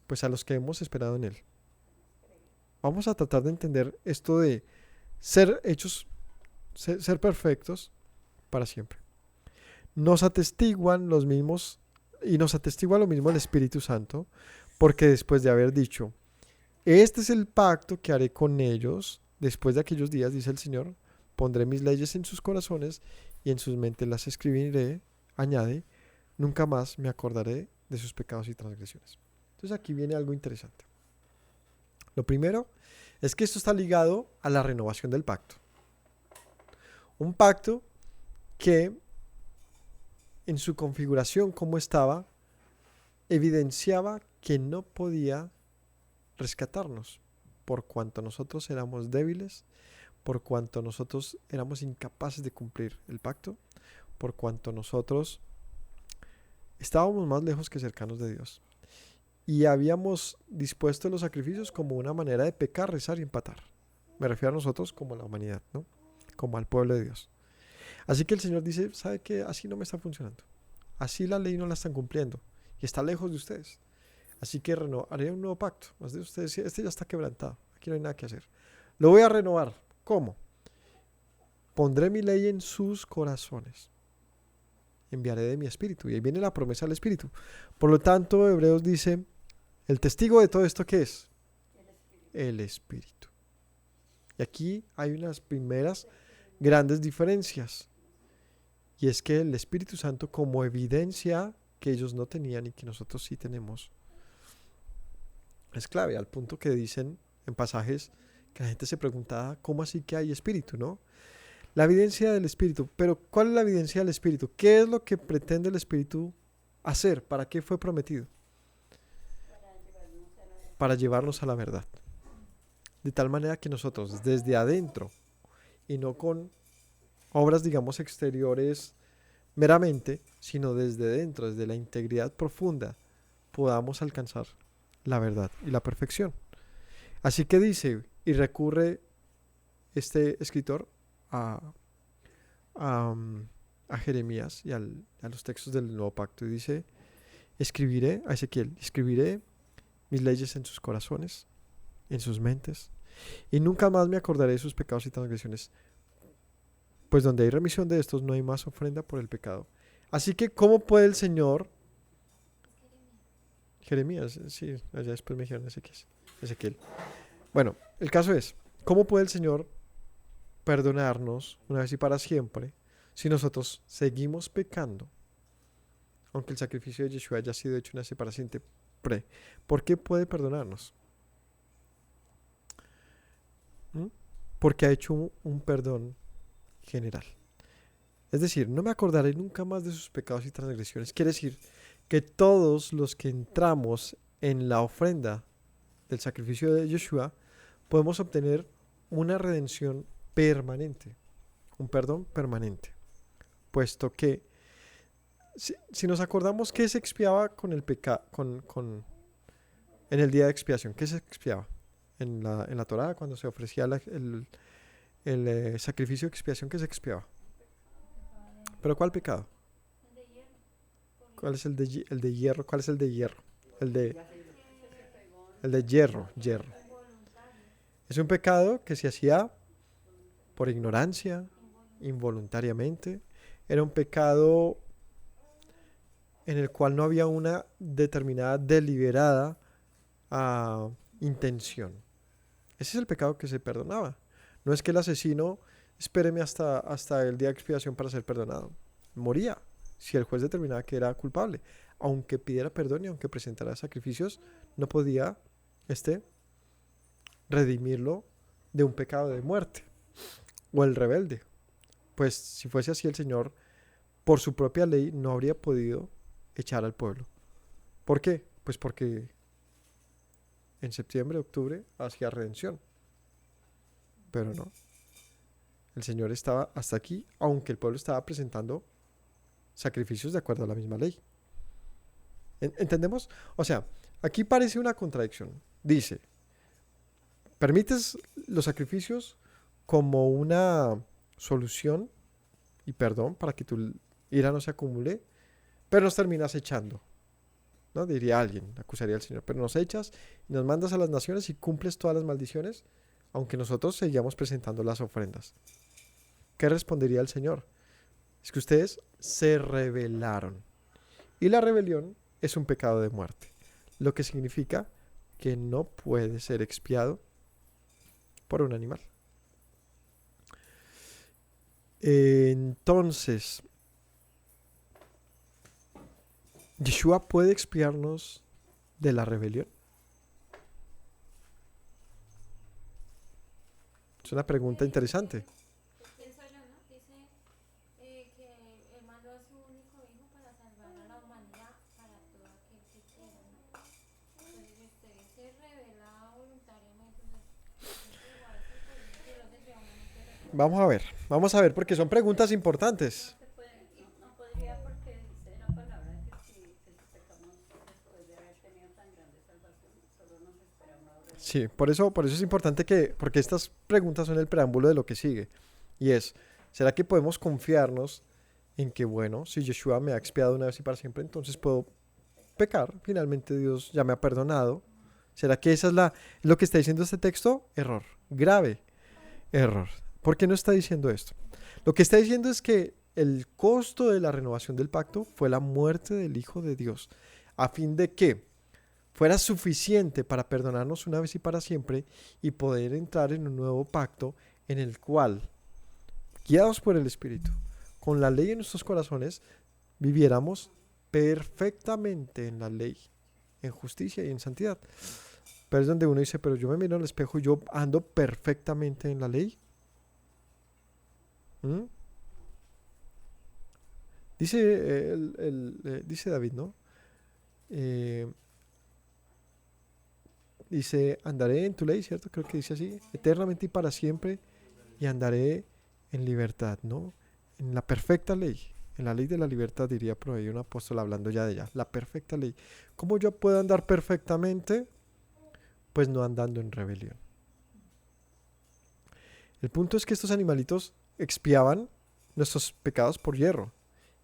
Pues a los que hemos esperado en Él. Vamos a tratar de entender esto de ser hechos, ser perfectos para siempre. Nos atestiguan los mismos, y nos atestigua lo mismo el Espíritu Santo, porque después de haber dicho, este es el pacto que haré con ellos, después de aquellos días, dice el Señor, pondré mis leyes en sus corazones y en sus mentes las escribiré, añade, nunca más me acordaré de sus pecados y transgresiones. Entonces aquí viene algo interesante. Lo primero es que esto está ligado a la renovación del pacto. Un pacto que en su configuración como estaba, evidenciaba que no podía rescatarnos por cuanto nosotros éramos débiles, por cuanto nosotros éramos incapaces de cumplir el pacto, por cuanto nosotros estábamos más lejos que cercanos de Dios. Y habíamos dispuesto los sacrificios como una manera de pecar, rezar y empatar. Me refiero a nosotros como a la humanidad, ¿no? Como al pueblo de Dios. Así que el Señor dice, ¿sabe qué? Así no me está funcionando. Así la ley no la están cumpliendo. Y está lejos de ustedes. Así que haré un nuevo pacto. Más de ustedes, este ya está quebrantado. Aquí no hay nada que hacer. Lo voy a renovar. ¿Cómo? Pondré mi ley en sus corazones. Enviaré de mi espíritu. Y ahí viene la promesa del espíritu. Por lo tanto, Hebreos dice, el testigo de todo esto, ¿qué es? El espíritu. Y aquí hay unas primeras grandes diferencias. Y es que el Espíritu Santo, como evidencia que ellos no tenían y que nosotros sí tenemos, es clave, al punto que dicen en pasajes que la gente se preguntaba, ¿cómo así que hay espíritu, no? La evidencia del espíritu. Pero ¿cuál es la evidencia del espíritu? ¿Qué es lo que pretende el espíritu hacer? ¿Para qué fue prometido? Para llevarnos a la verdad. De tal manera que nosotros desde adentro y no con obras, digamos, exteriores meramente, sino desde dentro, desde la integridad profunda, podamos alcanzar la verdad y la perfección. Así que dice, y recurre este escritor a, a Jeremías y a los textos del Nuevo Pacto, y dice, escribiré, a Ezequiel, escribiré mis leyes en sus corazones, en sus mentes, y nunca más me acordaré de sus pecados y transgresiones, pues donde hay remisión de estos no hay más ofrenda por el pecado. Así que, ¿cómo puede el Señor? Jeremías, sí, allá después me dijeron Ezequiel. Bueno, el caso es, ¿cómo puede el Señor perdonarnos una vez y para siempre si nosotros seguimos pecando? Aunque el sacrificio de Yeshua haya sido hecho una vez y para siempre. ¿Por qué puede perdonarnos? Porque ha hecho un perdón general. Es decir, no me acordaré nunca más de sus pecados y transgresiones. Quiere decir que todos los que entramos en la ofrenda del sacrificio de Yeshua podemos obtener una redención permanente, un perdón permanente, puesto que si nos acordamos que se expiaba con el pecado, en el día de expiación, ¿qué se expiaba? En la Torá, cuando se ofrecía el sacrificio de expiación, ¿qué se expiaba? ¿Pero cuál pecado? ¿Cuál es el de hierro? ¿Cuál es el de hierro? El de hierro. Es un pecado que se hacía por ignorancia, involuntariamente. Era un pecado en el cual no había una determinada, deliberada intención. Ese es el pecado que se perdonaba. No es que el asesino espéreme hasta el día de expiación para ser perdonado. Moría si el juez determinaba que era culpable. Aunque pidiera perdón y aunque presentara sacrificios, no podía redimirlo de un pecado de muerte. O el rebelde. Pues si fuese así, el Señor, por su propia ley, no habría podido echar al pueblo. ¿Por qué? Pues porque en septiembre, octubre, hacía redención. Pero no. El Señor estaba hasta aquí, aunque el pueblo estaba presentando sacrificios de acuerdo a la misma ley. ¿Entendemos? O sea, aquí parece una contradicción. Dice, permites los sacrificios como una solución y perdón para que tu ira no se acumule, pero nos terminas echando, ¿no? Diría alguien, acusaría al Señor, pero nos echas y nos mandas a las naciones y cumples todas las maldiciones, aunque nosotros seguíamos presentando las ofrendas. ¿Qué respondería el Señor? Es que ustedes se rebelaron. Y la rebelión es un pecado de muerte, lo que significa que no puede ser expiado por un animal. Entonces, ¿Yeshua puede expiarnos de la rebelión? Es una pregunta interesante. Pienso yo, ¿no? Dice que él mandó a su único hijo para salvar a la humanidad, para todo aquel que quiera, ¿no? Entonces, si usted se revela voluntariamente, entonces igual se podría que Dios desde un momento Vamos a ver, porque son preguntas importantes. No se puede, no podría porque dice la palabra que si pecamos después de haber tenido tan grande salvación, solo nos espera una hora. Sí, por eso es importante porque estas preguntas son el preámbulo de lo que sigue. Y es, ¿será que podemos confiarnos en que, bueno, si Yeshua me ha expiado una vez y para siempre, entonces puedo pecar? Finalmente Dios ya me ha perdonado. ¿Será que esa es lo que está diciendo este texto? Error, grave error. ¿Por qué no está diciendo esto? Lo que está diciendo es que el costo de la renovación del pacto fue la muerte del Hijo de Dios, a fin de que fuera suficiente para perdonarnos una vez y para siempre y poder entrar en un nuevo pacto en el cual, guiados por el Espíritu, con la ley en nuestros corazones, viviéramos perfectamente en la ley, en justicia y en santidad. Pero es donde uno dice, pero yo me miro al espejo y yo ando perfectamente en la ley. ¿Mm? Dice, dice David, ¿no? Dice, andaré en tu ley, ¿cierto? Creo que dice así, eternamente y para siempre, y andaré en libertad, ¿no? En la perfecta ley, en la ley de la libertad, diría por ahí un apóstol hablando ya de ella, la perfecta ley. ¿Cómo yo puedo andar perfectamente? Pues no andando en rebelión. El punto es que estos animalitos expiaban nuestros pecados por hierro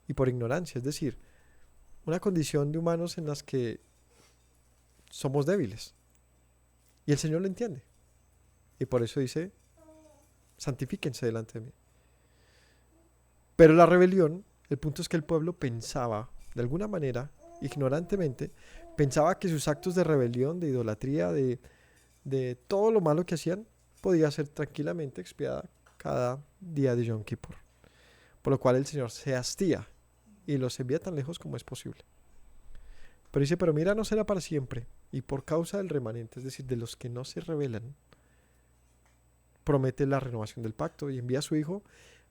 y por ignorancia, es decir, una condición de humanos en las que somos débiles. Y el Señor lo entiende. Y por eso dice, santifíquense delante de mí. Pero la rebelión, el punto es que el pueblo pensaba, de alguna manera, ignorantemente, pensaba que sus actos de rebelión, de idolatría, de todo lo malo que hacían, podía ser tranquilamente expiada cada día de Yom Kippur. Por lo cual el Señor se hastía y los envía tan lejos como es posible. Pero dice, pero mira, no será para siempre. Y por causa del remanente, es decir, de los que no se rebelan, promete la renovación del pacto y envía a su Hijo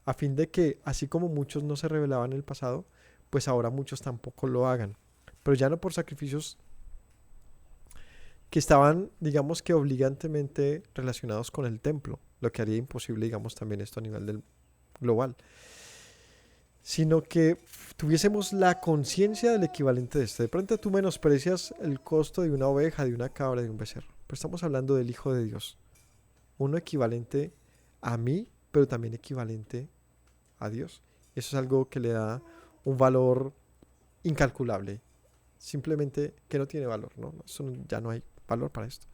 a fin de que, así como muchos no se rebelaban en el pasado, pues ahora muchos tampoco lo hagan. Pero ya no por sacrificios que estaban, digamos que obligantemente relacionados con el templo, lo que haría imposible, digamos, también esto a nivel del global, sino que tuviésemos la conciencia del equivalente de esto. De pronto tú menosprecias el costo de una oveja, de una cabra, de un becerro, pero estamos hablando del Hijo de Dios, uno equivalente a mí, pero también equivalente a Dios. Eso es algo que le da un valor incalculable, simplemente que no tiene valor, ¿no? Ya no hay valor para esto.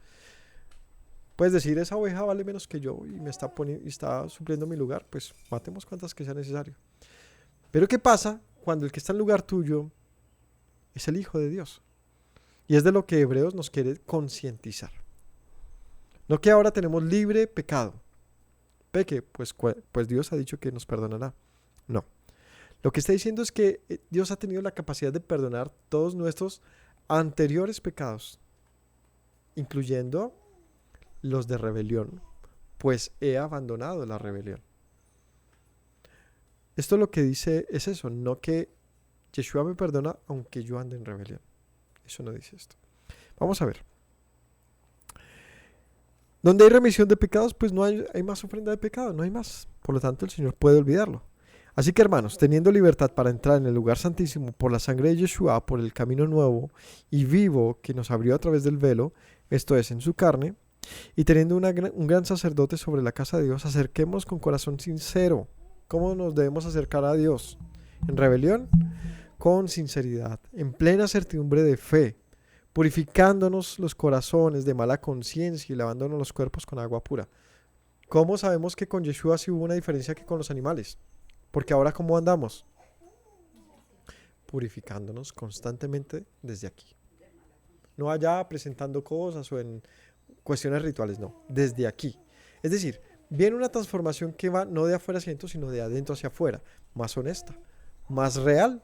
Puedes decir, esa oveja vale menos que yo y me está supliendo mi lugar, pues matemos cuantas que sea necesario. Pero ¿qué pasa cuando el que está en lugar tuyo es el Hijo de Dios? Y es de lo que Hebreos nos quiere concientizar. No que ahora tenemos libre pecado. Peque, pues Dios ha dicho que nos perdonará. No. Lo que está diciendo es que Dios ha tenido la capacidad de perdonar todos nuestros anteriores pecados, incluyendo los de rebelión, pues he abandonado la rebelión. Esto lo que dice es eso, no que Yeshua me perdona aunque yo ande en rebelión. Eso no dice esto. Vamos a ver. Donde hay remisión de pecados, pues no hay más ofrenda de pecado, no hay más. Por lo tanto, el Señor puede olvidarlo. Así que, hermanos, teniendo libertad para entrar en el lugar santísimo por la sangre de Yeshua, por el camino nuevo y vivo que nos abrió a través del velo, esto es, en su carne, y teniendo un gran sacerdote sobre la casa de Dios, acerquemos con corazón sincero. ¿Cómo nos debemos acercar a Dios? ¿En rebelión? Con sinceridad, en plena certidumbre de fe, purificándonos los corazones de mala conciencia y lavándonos los cuerpos con agua pura. ¿Cómo sabemos que con Yeshua sí hubo una diferencia que con los animales? Porque ahora, ¿cómo andamos? Purificándonos constantemente desde aquí. No allá presentando cosas o en cuestiones rituales, no, desde aquí. Es decir, viene una transformación que va no de afuera hacia adentro, sino de adentro hacia afuera, más honesta, más real,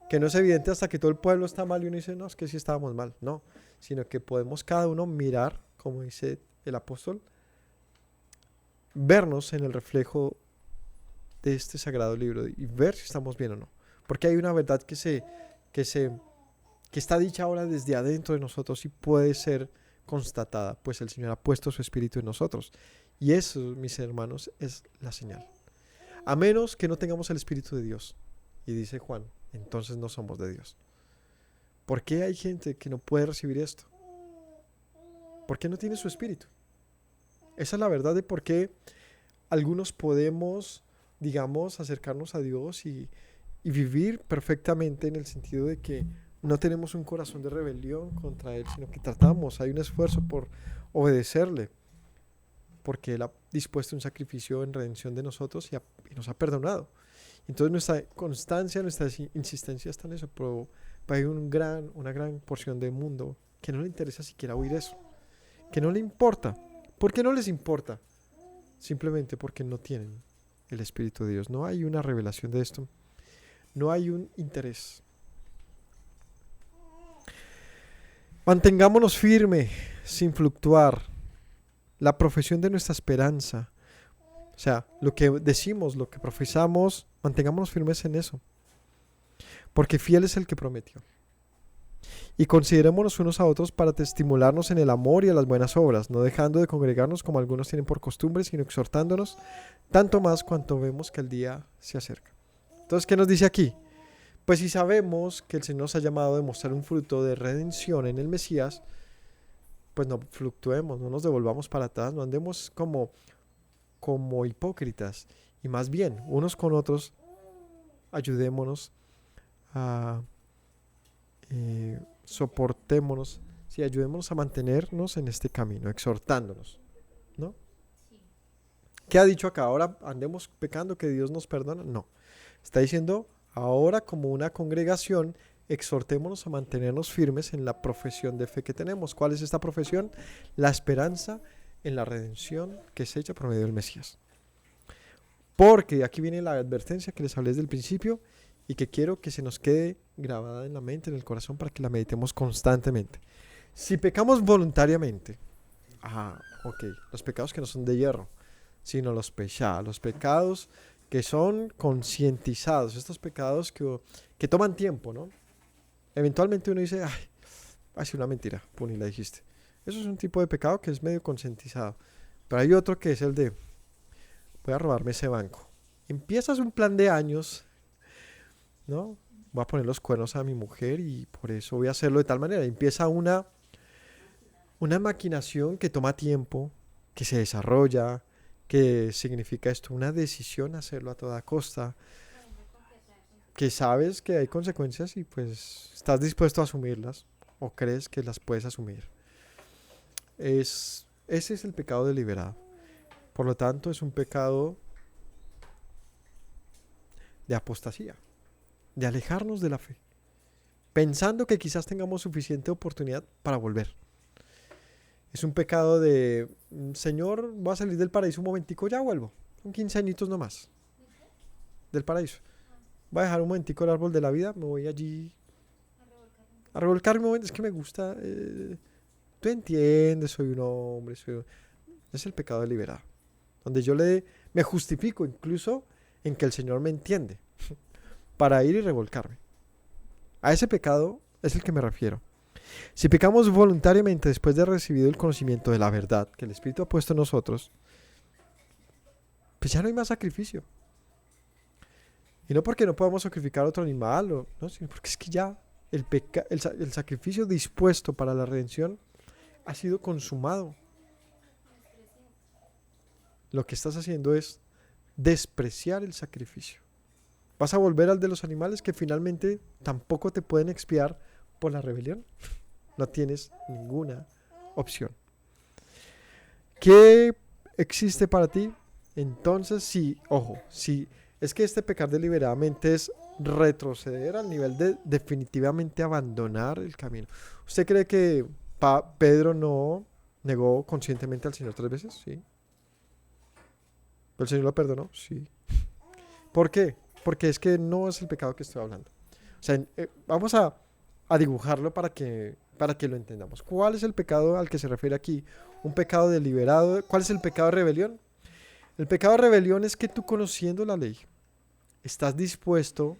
que no es evidente hasta que todo el pueblo está mal y uno dice, no, es que sí estábamos mal, no, sino que podemos cada uno mirar, como dice el apóstol, vernos en el reflejo de este sagrado libro y ver si estamos bien o no. Porque hay una verdad que está dicha ahora desde adentro de nosotros y puede ser constatada, pues el Señor ha puesto su Espíritu en nosotros. Y eso, mis hermanos, es la señal. A menos que no tengamos el Espíritu de Dios. Y dice Juan, entonces no somos de Dios. ¿Por qué hay gente que no puede recibir esto? ¿Por qué no tiene su Espíritu? Esa es la verdad de por qué algunos podemos, digamos, acercarnos a Dios y vivir perfectamente, en el sentido de que no tenemos un corazón de rebelión contra Él, sino que tratamos, hay un esfuerzo por obedecerle, porque Él ha dispuesto un sacrificio en redención de nosotros y nos ha perdonado. Entonces nuestra constancia, nuestra insistencia está en eso, pero hay una gran porción del mundo que no le interesa siquiera oír eso, que no le importa. ¿Por qué no les importa? Simplemente porque no tienen el Espíritu de Dios. No hay una revelación de esto. No hay un interés. Mantengámonos firme, sin fluctuar. La profesión de nuestra esperanza. O sea, lo que decimos, lo que profesamos, mantengámonos firmes en eso. Porque fiel es el que prometió. Y considerémonos unos a otros para estimularnos en el amor y en las buenas obras, no dejando de congregarnos como algunos tienen por costumbre, sino exhortándonos, tanto más cuanto vemos que el día se acerca. Entonces, ¿qué nos dice aquí? Pues si sabemos que el Señor nos ha llamado a demostrar un fruto de redención en el Mesías, pues no fluctuemos, no nos devolvamos para atrás, no andemos como hipócritas, y más bien, unos con otros, ayudémonos a... soportémonos, sí, ayudémonos a mantenernos en este camino, exhortándonos, ¿no? ¿Qué ha dicho acá? ¿Ahora andemos pecando que Dios nos perdona? No. Está diciendo, ahora como una congregación, exhortémonos a mantenernos firmes en la profesión de fe que tenemos. ¿Cuál es esta profesión? La esperanza en la redención que es hecha por medio del Mesías. Porque aquí viene la advertencia que les hablé desde el principio, y que quiero que se nos quede grabada en la mente, en el corazón, para que la meditemos constantemente. Si pecamos voluntariamente, los pecados que no son de hierro, sino los pecados que son concientizados, estos pecados que toman tiempo, ¿no? Eventualmente uno dice, es una mentira, y la dijiste. Eso es un tipo de pecado que es medio concientizado. Pero hay otro que es el de, voy a robarme ese banco. Empiezas un plan de años, ¿no? Voy a poner los cuernos a mi mujer y por eso voy a hacerlo de tal manera. Empieza una maquinación que toma tiempo, que se desarrolla, que significa esto, una decisión hacerlo a toda costa, que sabes que hay consecuencias y pues estás dispuesto a asumirlas o crees que las puedes asumir. Ese es el pecado deliberado. Por lo tanto, es un pecado de apostasía, de alejarnos de la fe, pensando que quizás tengamos suficiente oportunidad para volver. Es un pecado de, Señor, voy a salir del paraíso un momentico, ya vuelvo, son 15 añitos nomás, del paraíso. Voy a dejar un momentico el árbol de la vida, me voy allí a revolcarme un momento, es que me gusta, tú entiendes, soy un hombre, es el pecado deliberado, donde yo me justifico incluso en que el Señor me entiende, para ir y revolcarme. A ese pecado es el que me refiero. Si pecamos voluntariamente después de recibido el conocimiento de la verdad que el Espíritu ha puesto en nosotros, pues ya no hay más sacrificio. Y no porque no podamos sacrificar otro animal, no, sino porque es que ya el sacrificio dispuesto para la redención ha sido consumado. Lo que estás haciendo es despreciar el sacrificio. ¿Vas a volver al de los animales que finalmente tampoco te pueden expiar por la rebelión? No tienes ninguna opción. ¿Qué existe para ti? Entonces, si es que este pecar deliberadamente es retroceder al nivel de definitivamente abandonar el camino. ¿Usted cree que Pedro no negó conscientemente al Señor 3 veces? Sí. ¿El Señor lo perdonó? Sí. ¿Por qué? Porque es que no es el pecado que estoy hablando. O sea, vamos a dibujarlo para que lo entendamos. ¿Cuál es el pecado al que se refiere aquí? Un pecado deliberado. ¿Cuál es el pecado de rebelión? El pecado de rebelión es que tú, conociendo la ley, estás dispuesto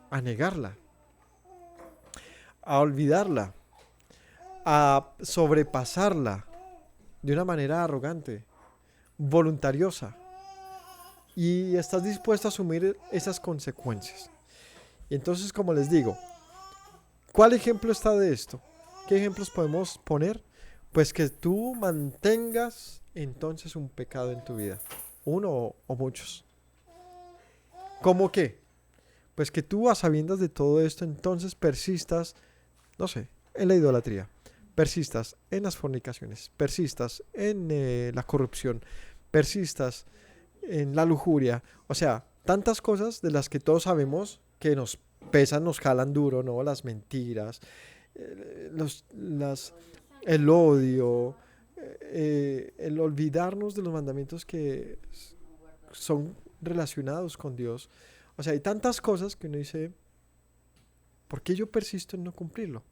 a negarla, a olvidarla, a sobrepasarla de una manera arrogante, voluntariosa, y estás dispuesto a asumir esas consecuencias. Y entonces, como les digo, ¿cuál ejemplo está de esto? ¿Qué ejemplos podemos poner? Pues que tú mantengas entonces un pecado en tu vida, uno o muchos. ¿Cómo qué? Pues que tú, a sabiendas de todo esto, entonces persistas, no sé, en la idolatría, persistas en las fornicaciones, persistas en la corrupción, persistas en la lujuria, o sea, tantas cosas de las que todos sabemos que nos pesan, nos jalan duro, ¿no? Las mentiras, el odio, el olvidarnos de los mandamientos que son relacionados con Dios. O sea, hay tantas cosas que uno dice, ¿por qué yo persisto en no cumplirlo?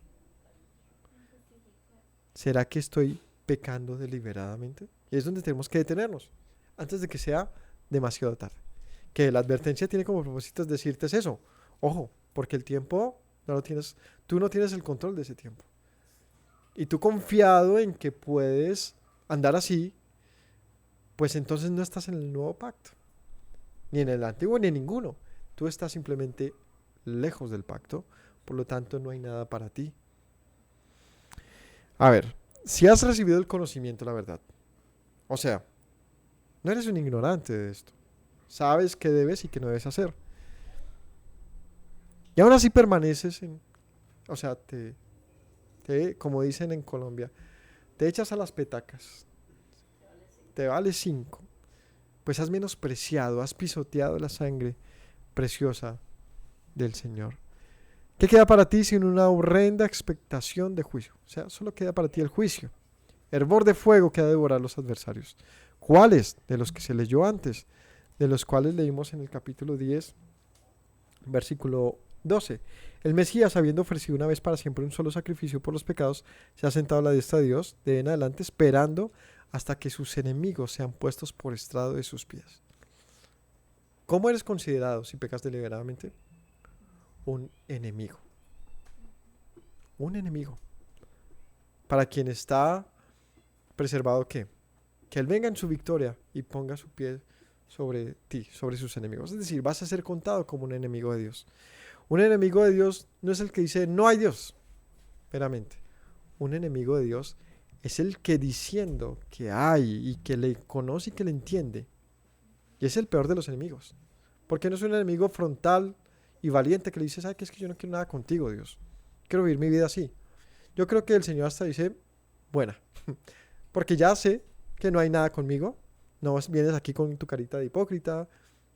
¿Será que estoy pecando deliberadamente? Y es donde tenemos que detenernos, antes de que sea demasiado tarde. Que la advertencia tiene como propósito es decirte es eso. Ojo, porque el tiempo no lo tienes, tú no tienes el control de ese tiempo. Y tú, confiado en que puedes andar así, pues entonces no estás en el nuevo pacto, ni en el antiguo, ni en ninguno. Tú estás simplemente lejos del pacto, por lo tanto no hay nada para ti. A ver, si has recibido el conocimiento, la verdad, o sea, no eres un ignorante de esto, sabes qué debes y qué no debes hacer, y aún así permaneces o sea, como dicen en Colombia, te echas a las petacas, te vale 5, pues has menospreciado, has pisoteado la sangre preciosa del Señor. ¿Qué queda para ti sin una horrenda expectación de juicio? O sea, solo queda para ti el juicio. Hervor de fuego que ha de devorar los adversarios. ¿Cuáles? De los que se leyó antes, de los cuales leímos en el capítulo 10, versículo 12. El Mesías, habiendo ofrecido una vez para siempre un solo sacrificio por los pecados, se ha sentado a la diestra de Dios de en adelante, esperando hasta que sus enemigos sean puestos por estrado de sus pies. ¿Cómo eres considerado si pecas deliberadamente? Un enemigo. Un enemigo. Para quien está preservado, ¿qué? Que Él venga en su victoria y ponga su pie sobre ti, sobre sus enemigos. Es decir, vas a ser contado como un enemigo de Dios. Un enemigo de Dios no es el que dice no hay Dios, meramente. Un enemigo de Dios es el que, diciendo que hay y que le conoce y que le entiende, y es el peor de los enemigos. Porque no es un enemigo frontal y valiente que le dice, ¿sabes qué? Es que yo no quiero nada contigo, Dios. Quiero vivir mi vida así. Yo creo que el Señor hasta dice, buena, porque ya sé que no hay nada conmigo. No vienes aquí con tu carita de hipócrita.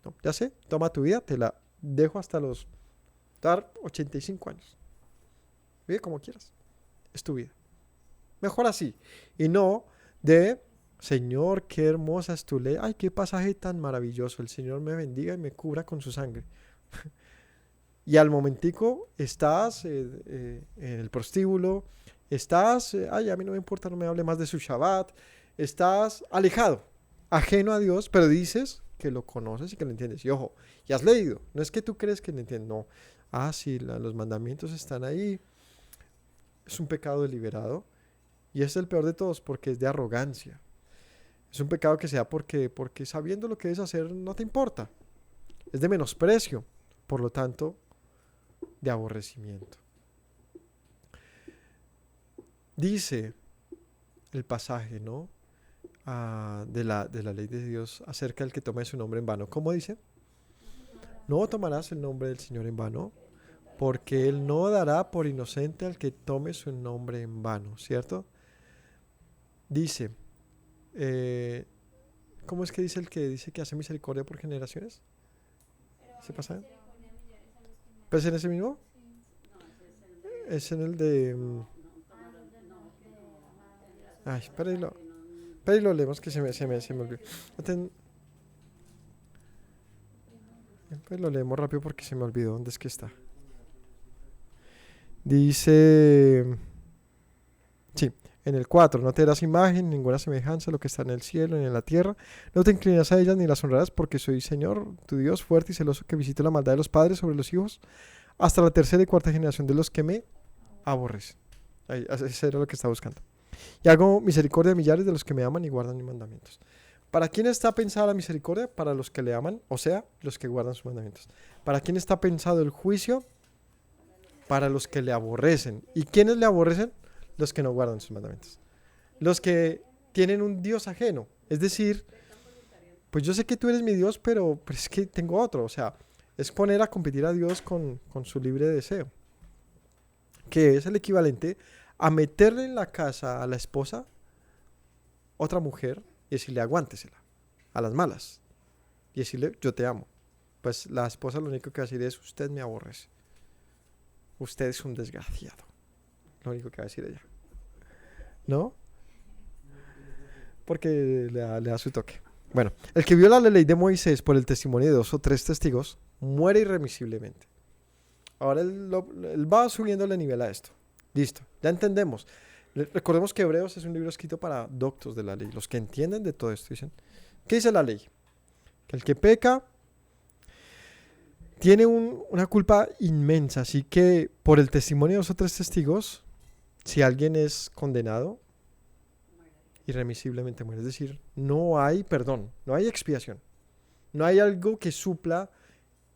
No, ya sé, toma tu vida, te la dejo hasta los 85 años. Vive como quieras. Es tu vida. Mejor así. Y no de, Señor, qué hermosa es tu ley. Ay, qué pasaje tan maravilloso. El Señor me bendiga y me cubra con su sangre. Y al momentico estás en el prostíbulo, estás, ay, a mí no me importa, no me hable más de su Shabbat, estás alejado, ajeno a Dios, pero dices que lo conoces y que lo entiendes. Y ojo, y has leído, no es que tú crees que lo entiendes, no. Ah, sí, los mandamientos están ahí. Es un pecado deliberado y es el peor de todos porque es de arrogancia. Es un pecado que sea porque sabiendo lo que debes hacer no te importa. Es de menosprecio, por lo tanto, de aborrecimiento. Dice el pasaje, ¿no? De la ley de Dios acerca del que tome su nombre en vano. ¿Cómo dice? No tomarás el nombre del Señor en vano, porque Él no dará por inocente al que tome su nombre en vano, ¿cierto? Dice, ¿cómo es que dice el que dice que hace misericordia por generaciones? ¿Se pasa? ¿Pues en ese mismo? Es en el de... ay, espera y lo leemos que se me olvidó. Pues lo leemos rápido porque se me olvidó dónde es que está. Dice... sí, En el 4, no te darás imagen, ninguna semejanza a lo que está en el cielo ni en la tierra. No te inclinas a ellas ni las honrarás, porque soy Señor, tu Dios, fuerte y celoso, que visito la maldad de los padres sobre los hijos, hasta la tercera y cuarta generación de los que me aborrecen. Ahí, eso era lo que estaba buscando. Y hago misericordia a millares de los que me aman y guardan mis mandamientos. ¿Para quién está pensada la misericordia? Para los que le aman, o sea, los que guardan sus mandamientos. ¿Para quién está pensado el juicio? Para los que le aborrecen. ¿Y quiénes le aborrecen? Los que no guardan sus mandamientos. Los que tienen un Dios ajeno. Es decir, pues yo sé que tú eres mi Dios, pero es que tengo otro. O sea, es poner a competir a Dios con su libre deseo. Que es el equivalente a meterle en la casa a la esposa otra mujer y decirle aguántesela a las malas. Y decirle yo te amo. Pues la esposa lo único que va a decir es usted me aborrece. Usted es un desgraciado. Lo único que va a decir ella. ¿No? Porque le da su toque. Bueno, el que viola la ley de Moisés por el testimonio de 2 o 3 testigos muere irremisiblemente. Ahora él va subiéndole nivel a esto. Listo, ya entendemos. Recordemos que Hebreos es un libro escrito para doctos de la ley, los que entienden de todo esto. Dicen, ¿qué dice la ley? Que el que peca tiene una culpa inmensa, así que por el testimonio de 2 o 3 testigos, si alguien es condenado, irremisiblemente muere. Es decir, no hay perdón, no hay expiación, no hay algo que supla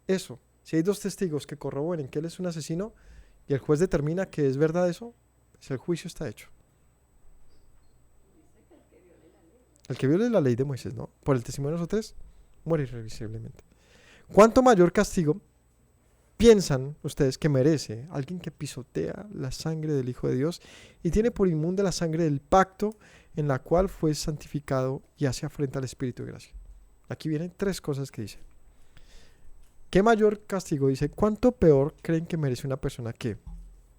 eso. Si hay 2 testigos que corroboren que él es un asesino y el juez determina que es verdad eso, pues el juicio está hecho. El que viole la ley de Moisés, ¿no? Por el testimonio de los 3, muere irrevisiblemente. ¿Cuánto mayor castigo piensan ustedes que merece alguien que pisotea la sangre del Hijo de Dios y tiene por inmunda la sangre del pacto en la cual fue santificado y hace afrenta al Espíritu de gracia? Aquí vienen 3 cosas que dice. ¿Qué mayor castigo? Dice, ¿cuánto peor creen que merece una persona que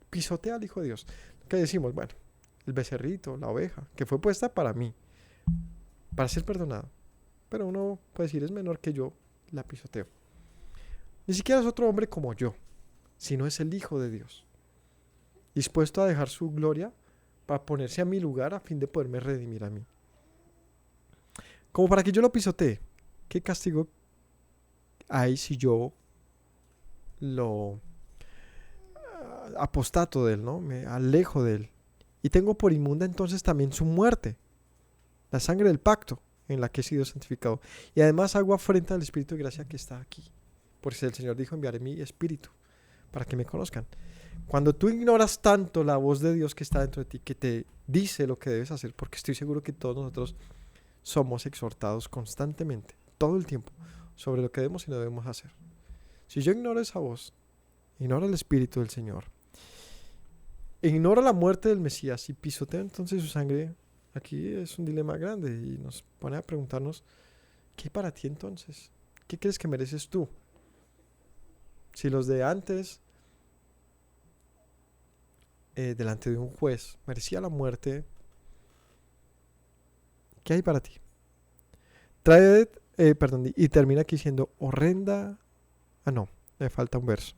pisotea al Hijo de Dios? Que decimos, bueno, el becerrito, la oveja, que fue puesta para mí, para ser perdonado. Pero uno puede decir, es menor que yo, la pisoteo. Ni siquiera es otro hombre como yo, sino es el Hijo de Dios, dispuesto a dejar su gloria para ponerse a mi lugar a fin de poderme redimir a mí. Como para que yo lo pisotee, ¿qué castigo hay si yo lo apostato de él, ¿no? Me alejo de él? Y tengo por inmunda entonces también su muerte, la sangre del pacto en la que he sido santificado. Y además hago afrenta al Espíritu de gracia que está aquí. Porque el Señor dijo, enviaré mi Espíritu para que me conozcan. Cuando tú ignoras tanto la voz de Dios que está dentro de ti, que te dice lo que debes hacer, porque estoy seguro que todos nosotros somos exhortados constantemente, todo el tiempo, sobre lo que debemos y no debemos hacer. Si yo ignoro esa voz, ignoro el Espíritu del Señor, ignoro la muerte del Mesías y pisoteo entonces su sangre, aquí es un dilema grande y nos pone a preguntarnos, ¿qué hay para ti entonces? ¿Qué crees que mereces tú? Si los de antes, delante de un juez, merecía la muerte, ¿qué hay para ti? Y termina aquí diciendo horrenda. No, me falta un verso.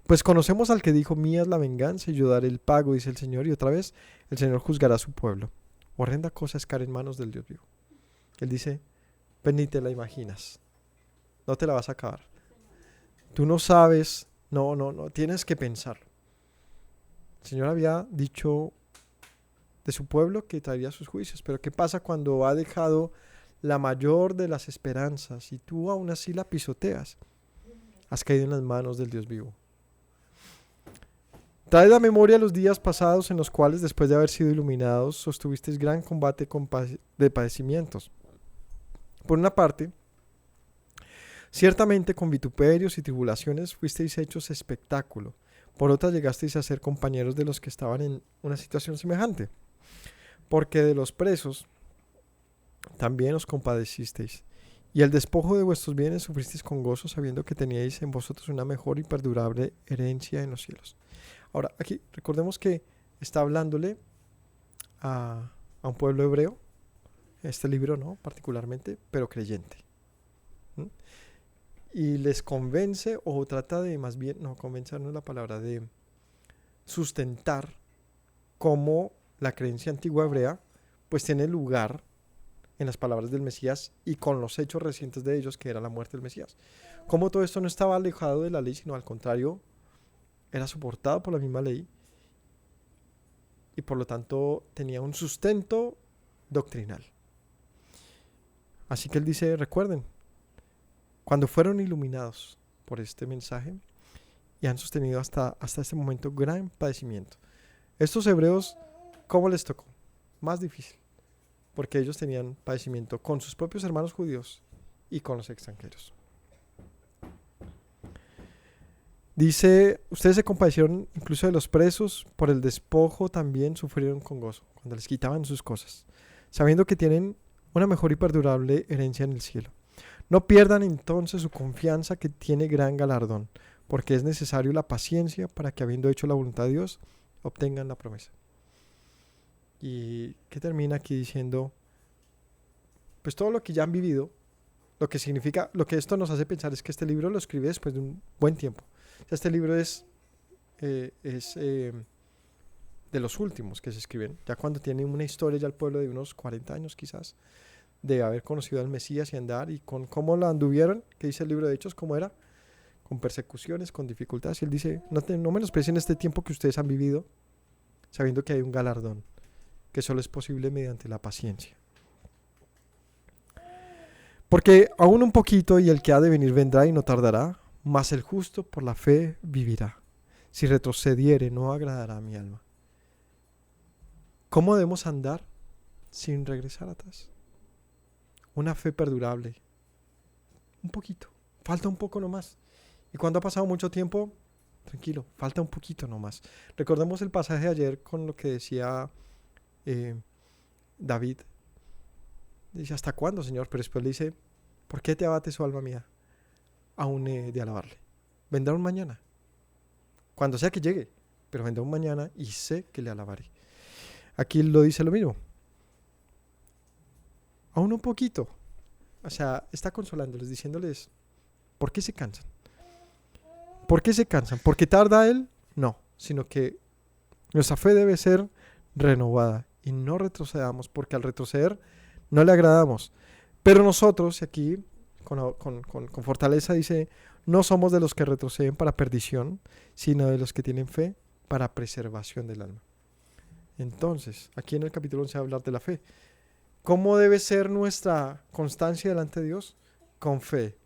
Pues conocemos al que dijo, mía es la venganza y yo daré el pago, dice el Señor, y otra vez el Señor juzgará a su pueblo. Horrenda cosa es caer en manos del Dios vivo. Él dice, pues ni te la imaginas, no te la vas a acabar. Tú no sabes, no, tienes que pensarlo. El Señor había dicho de su pueblo que traería sus juicios, pero ¿qué pasa cuando ha dejado la mayor de las esperanzas y tú aún así la pisoteas? Has caído en las manos del Dios vivo. Traed a memoria los días pasados en los cuales, después de haber sido iluminados, sostuvisteis gran combate de padecimientos. Por una parte, ciertamente con vituperios y tribulaciones fuisteis hechos espectáculo. Por otra, llegasteis a ser compañeros de los que estaban en una situación semejante. Porque de los presos también os compadecisteis. Y el despojo de vuestros bienes sufristeis con gozo, sabiendo que teníais en vosotros una mejor y perdurable herencia en los cielos. Ahora, aquí recordemos que está hablándole a un pueblo hebreo, este libro no, particularmente, pero creyente. ¿Mm? Y les convence o trata de, más bien, no, convencer no es la palabra, de sustentar cómo la creencia antigua hebrea, pues tiene lugar en las palabras del Mesías y con los hechos recientes de ellos, que era la muerte del Mesías. Como todo esto no estaba alejado de la ley, sino al contrario, era soportado por la misma ley y por lo tanto tenía un sustento doctrinal. Así que él dice, recuerden, cuando fueron iluminados por este mensaje y han sostenido hasta este momento gran padecimiento. Estos hebreos, ¿cómo les tocó? Más difícil, porque ellos tenían padecimiento con sus propios hermanos judíos y con los extranjeros. Dice, ustedes se compadecieron incluso de los presos, por el despojo también sufrieron con gozo, cuando les quitaban sus cosas, sabiendo que tienen una mejor y perdurable herencia en el cielo. No pierdan entonces su confianza, que tiene gran galardón, porque es necesario la paciencia para que, habiendo hecho la voluntad de Dios, obtengan la promesa. Y que termina aquí diciendo, pues todo lo que ya han vivido, lo que significa, lo que esto nos hace pensar es que este libro lo escribe después de un buen tiempo. O sea, este libro es de los últimos que se escriben, ya cuando tiene una historia ya el pueblo de unos 40 años quizás, de haber conocido al Mesías y andar, y con cómo la anduvieron, que dice el libro de Hechos, cómo era, con persecuciones, con dificultades. Y él dice, no menosprecien este tiempo que ustedes han vivido, sabiendo que hay un galardón, que solo es posible mediante la paciencia. Porque aún un poquito, y el que ha de venir vendrá y no tardará, mas el justo por la fe vivirá. Si retrocediere, no agradará a mi alma. ¿Cómo debemos andar sin regresar atrás? Una fe perdurable. Un poquito. Falta un poco nomás. Y cuando ha pasado mucho tiempo, tranquilo, falta un poquito nomás. Recordemos el pasaje de ayer con lo que decía David. Dice, ¿hasta cuándo, Señor? Pero después le dice, ¿por qué te abates, oh alma mía? Aún he de alabarle. Vendrá un mañana. Cuando sea que llegue. Pero vendrá un mañana y sé que le alabaré. Aquí lo dice lo mismo. Aún un poquito. O sea, está consolándoles, diciéndoles, ¿por qué se cansan? ¿Por qué se cansan? ¿Porque tarda Él? No, sino que nuestra fe debe ser renovada y no retrocedamos, porque al retroceder no le agradamos. Pero nosotros, aquí, con fortaleza dice, no somos de los que retroceden para perdición, sino de los que tienen fe para preservación del alma. Entonces, aquí en el capítulo 11 va a hablar de la fe. ¿Cómo debe ser nuestra constancia delante de Dios? Con fe,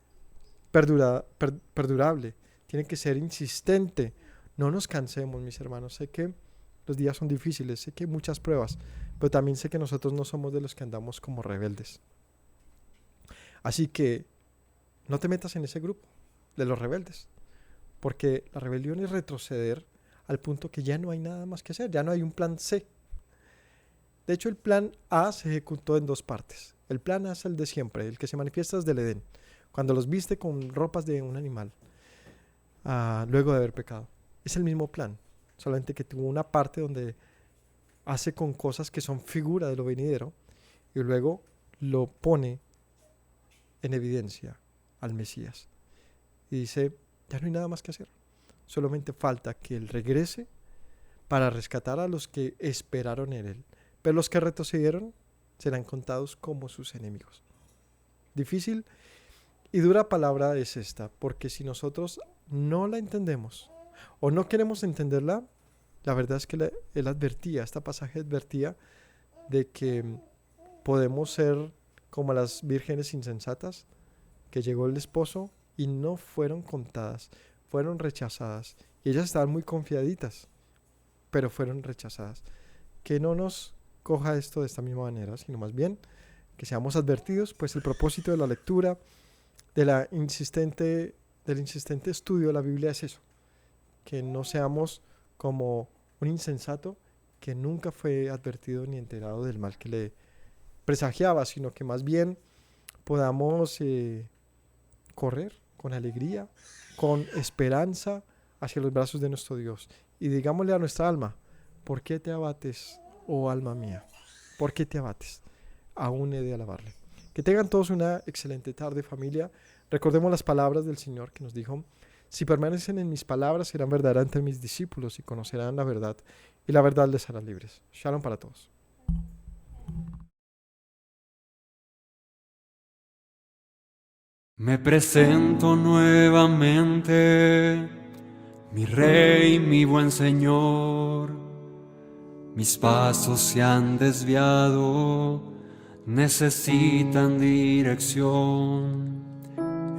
perdurable. Tiene que ser insistente. No nos cansemos, mis hermanos. Sé que los días son difíciles, sé que hay muchas pruebas, pero también sé que nosotros no somos de los que andamos como rebeldes. Así que no te metas en ese grupo de los rebeldes, porque la rebelión es retroceder al punto que ya no hay nada más que hacer, ya no hay un plan C. De hecho, el plan A se ejecutó en dos partes. El plan A es el de siempre, el que se manifiesta desde el Edén, cuando los viste con ropas de un animal, luego de haber pecado. Es el mismo plan, solamente que tuvo una parte donde hace con cosas que son figura de lo venidero y luego lo pone en evidencia al Mesías. Y dice, ya no hay nada más que hacer. Solamente falta que Él regrese para rescatar a los que esperaron en Él. Pero los que retrocedieron serán contados como sus enemigos. Difícil y dura palabra es esta, porque si nosotros no la entendemos o no queremos entenderla, la verdad es que él advertía, este pasaje advertía de que podemos ser como las vírgenes insensatas, que llegó el esposo y no fueron contadas, fueron rechazadas. Y ellas estaban muy confiaditas, pero fueron rechazadas. Que no nos coja esto de esta misma manera, sino más bien que seamos advertidos, pues el propósito de la lectura, del insistente estudio de la Biblia es eso, que no seamos como un insensato que nunca fue advertido ni enterado del mal que le presagiaba, sino que más bien podamos correr con alegría, con esperanza hacia los brazos de nuestro Dios. Y digámosle a nuestra alma, ¿por qué te abates, oh alma mía? ¿Por qué te abates? Aún he de alabarle. Que tengan todos una excelente tarde, familia. Recordemos las palabras del Señor que nos dijo, si permanecen en mis palabras serán verdaderamente mis discípulos y conocerán la verdad y la verdad les hará libres. Shalom para todos. Me presento nuevamente, mi Rey, mi buen Señor. Mis pasos se han desviado, necesitan dirección.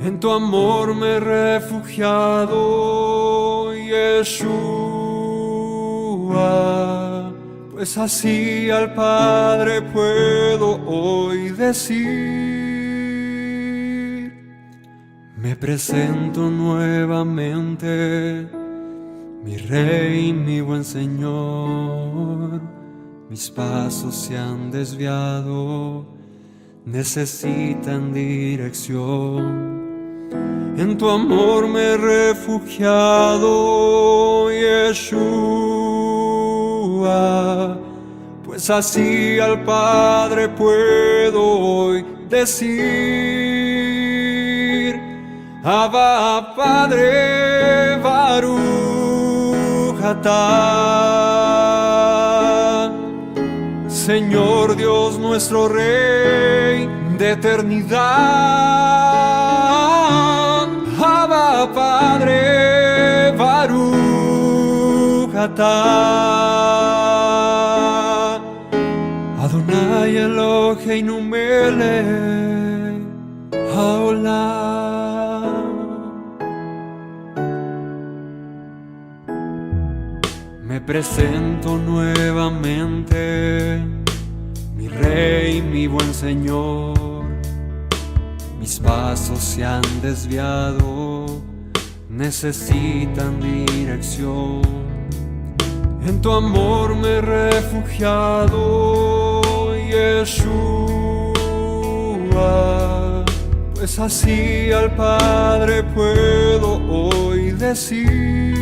En tu amor me he refugiado, Yeshua, pues así al Padre puedo hoy decir. Me presento nuevamente, mi Rey, mi buen Señor. Mis pasos se han desviado, necesitan dirección. En tu amor me he refugiado, Yeshua, pues así al Padre puedo hoy decir. Abba, Padre, Baruch atah, Señor Dios nuestro Rey de eternidad. Abba, Padre, Baruch atah, Adonai Eloheinu melech haolam. Me presento nuevamente, mi Rey, mi buen Señor. Mis pasos se han desviado, necesitan dirección. En tu amor me he refugiado, Yeshua, pues así al Padre puedo hoy decir.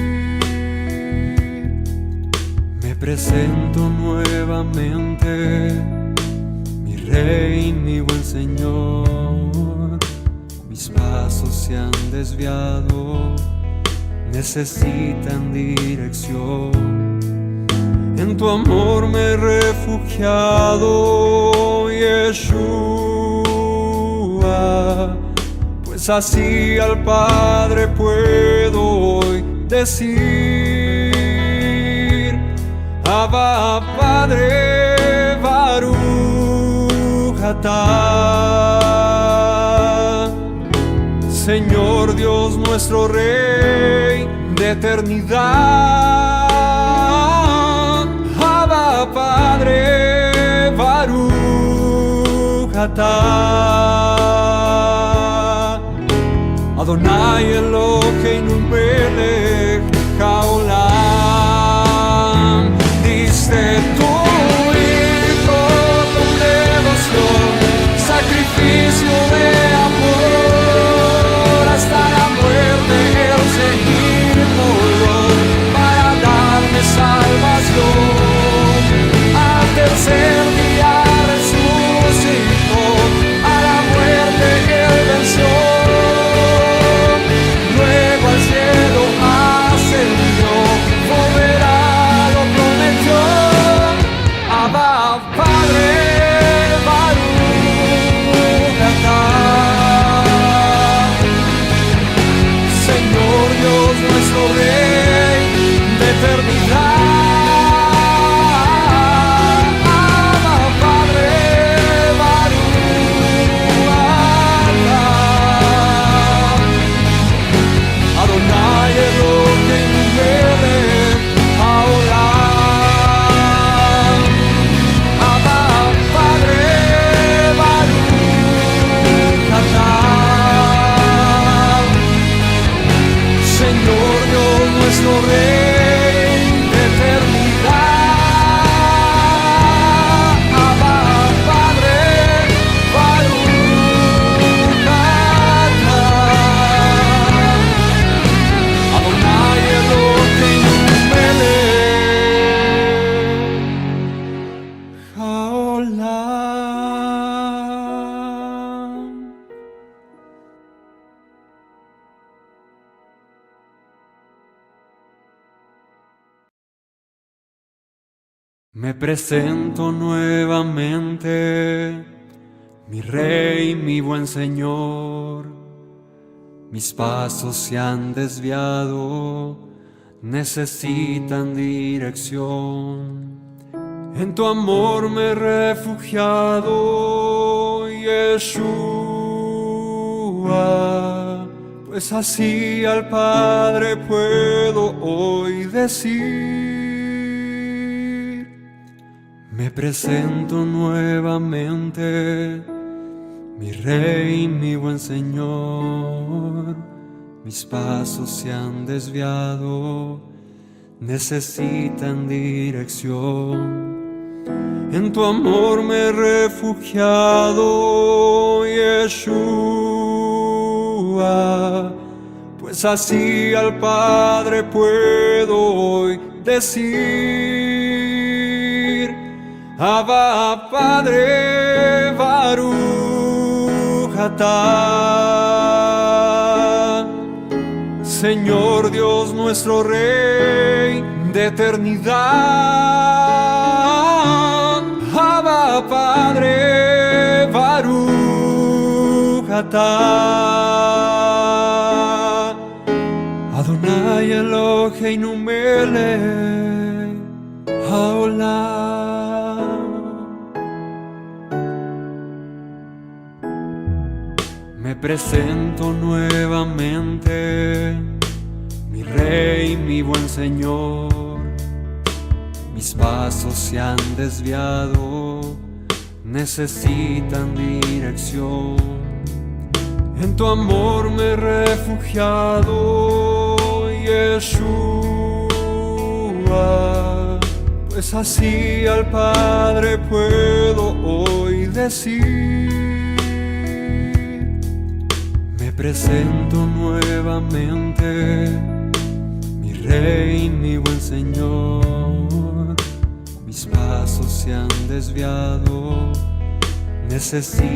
Me presento nuevamente, mi Rey, mi buen Señor. Mis pasos se han desviado, necesitan dirección. En tu amor me he refugiado, Yeshua, pues así al Padre puedo hoy decir. Abba, Padre, Baruch atah, Señor Dios nuestro Rey de eternidad. Abba, Padre, Baruch atah, Adonai Eloheinu melech haolam. Diste tu hijo con devoción, sacrificio de amor, hasta la muerte el seguirlo para darme salvación. Al tercer día resucitó, a la muerte él venció, luego al cielo Me presento nuevamente, mi Rey, mi buen Señor. Mis pasos se han desviado, necesitan dirección. En tu amor me he refugiado, Yeshua, pues así al Padre puedo hoy decir. Me presento nuevamente, mi Rey, mi buen Señor. Mis pasos se han desviado, necesitan dirección. En tu amor me he refugiado, Yeshua, pues así al Padre puedo hoy decir. Abba, Padre, Baruch atah, Señor Dios nuestro Rey de eternidad. Abba, Padre, Baruch atah, Adonai Eloheinu melech haolam. Me presento nuevamente, mi Rey, mi buen Señor. Mis pasos se han desviado, necesitan dirección. En tu amor me he refugiado, Yeshua, pues así al Padre puedo hoy decir. Me presento nuevamente, mi Rey, mi buen Señor. Mis pasos se han desviado, necesito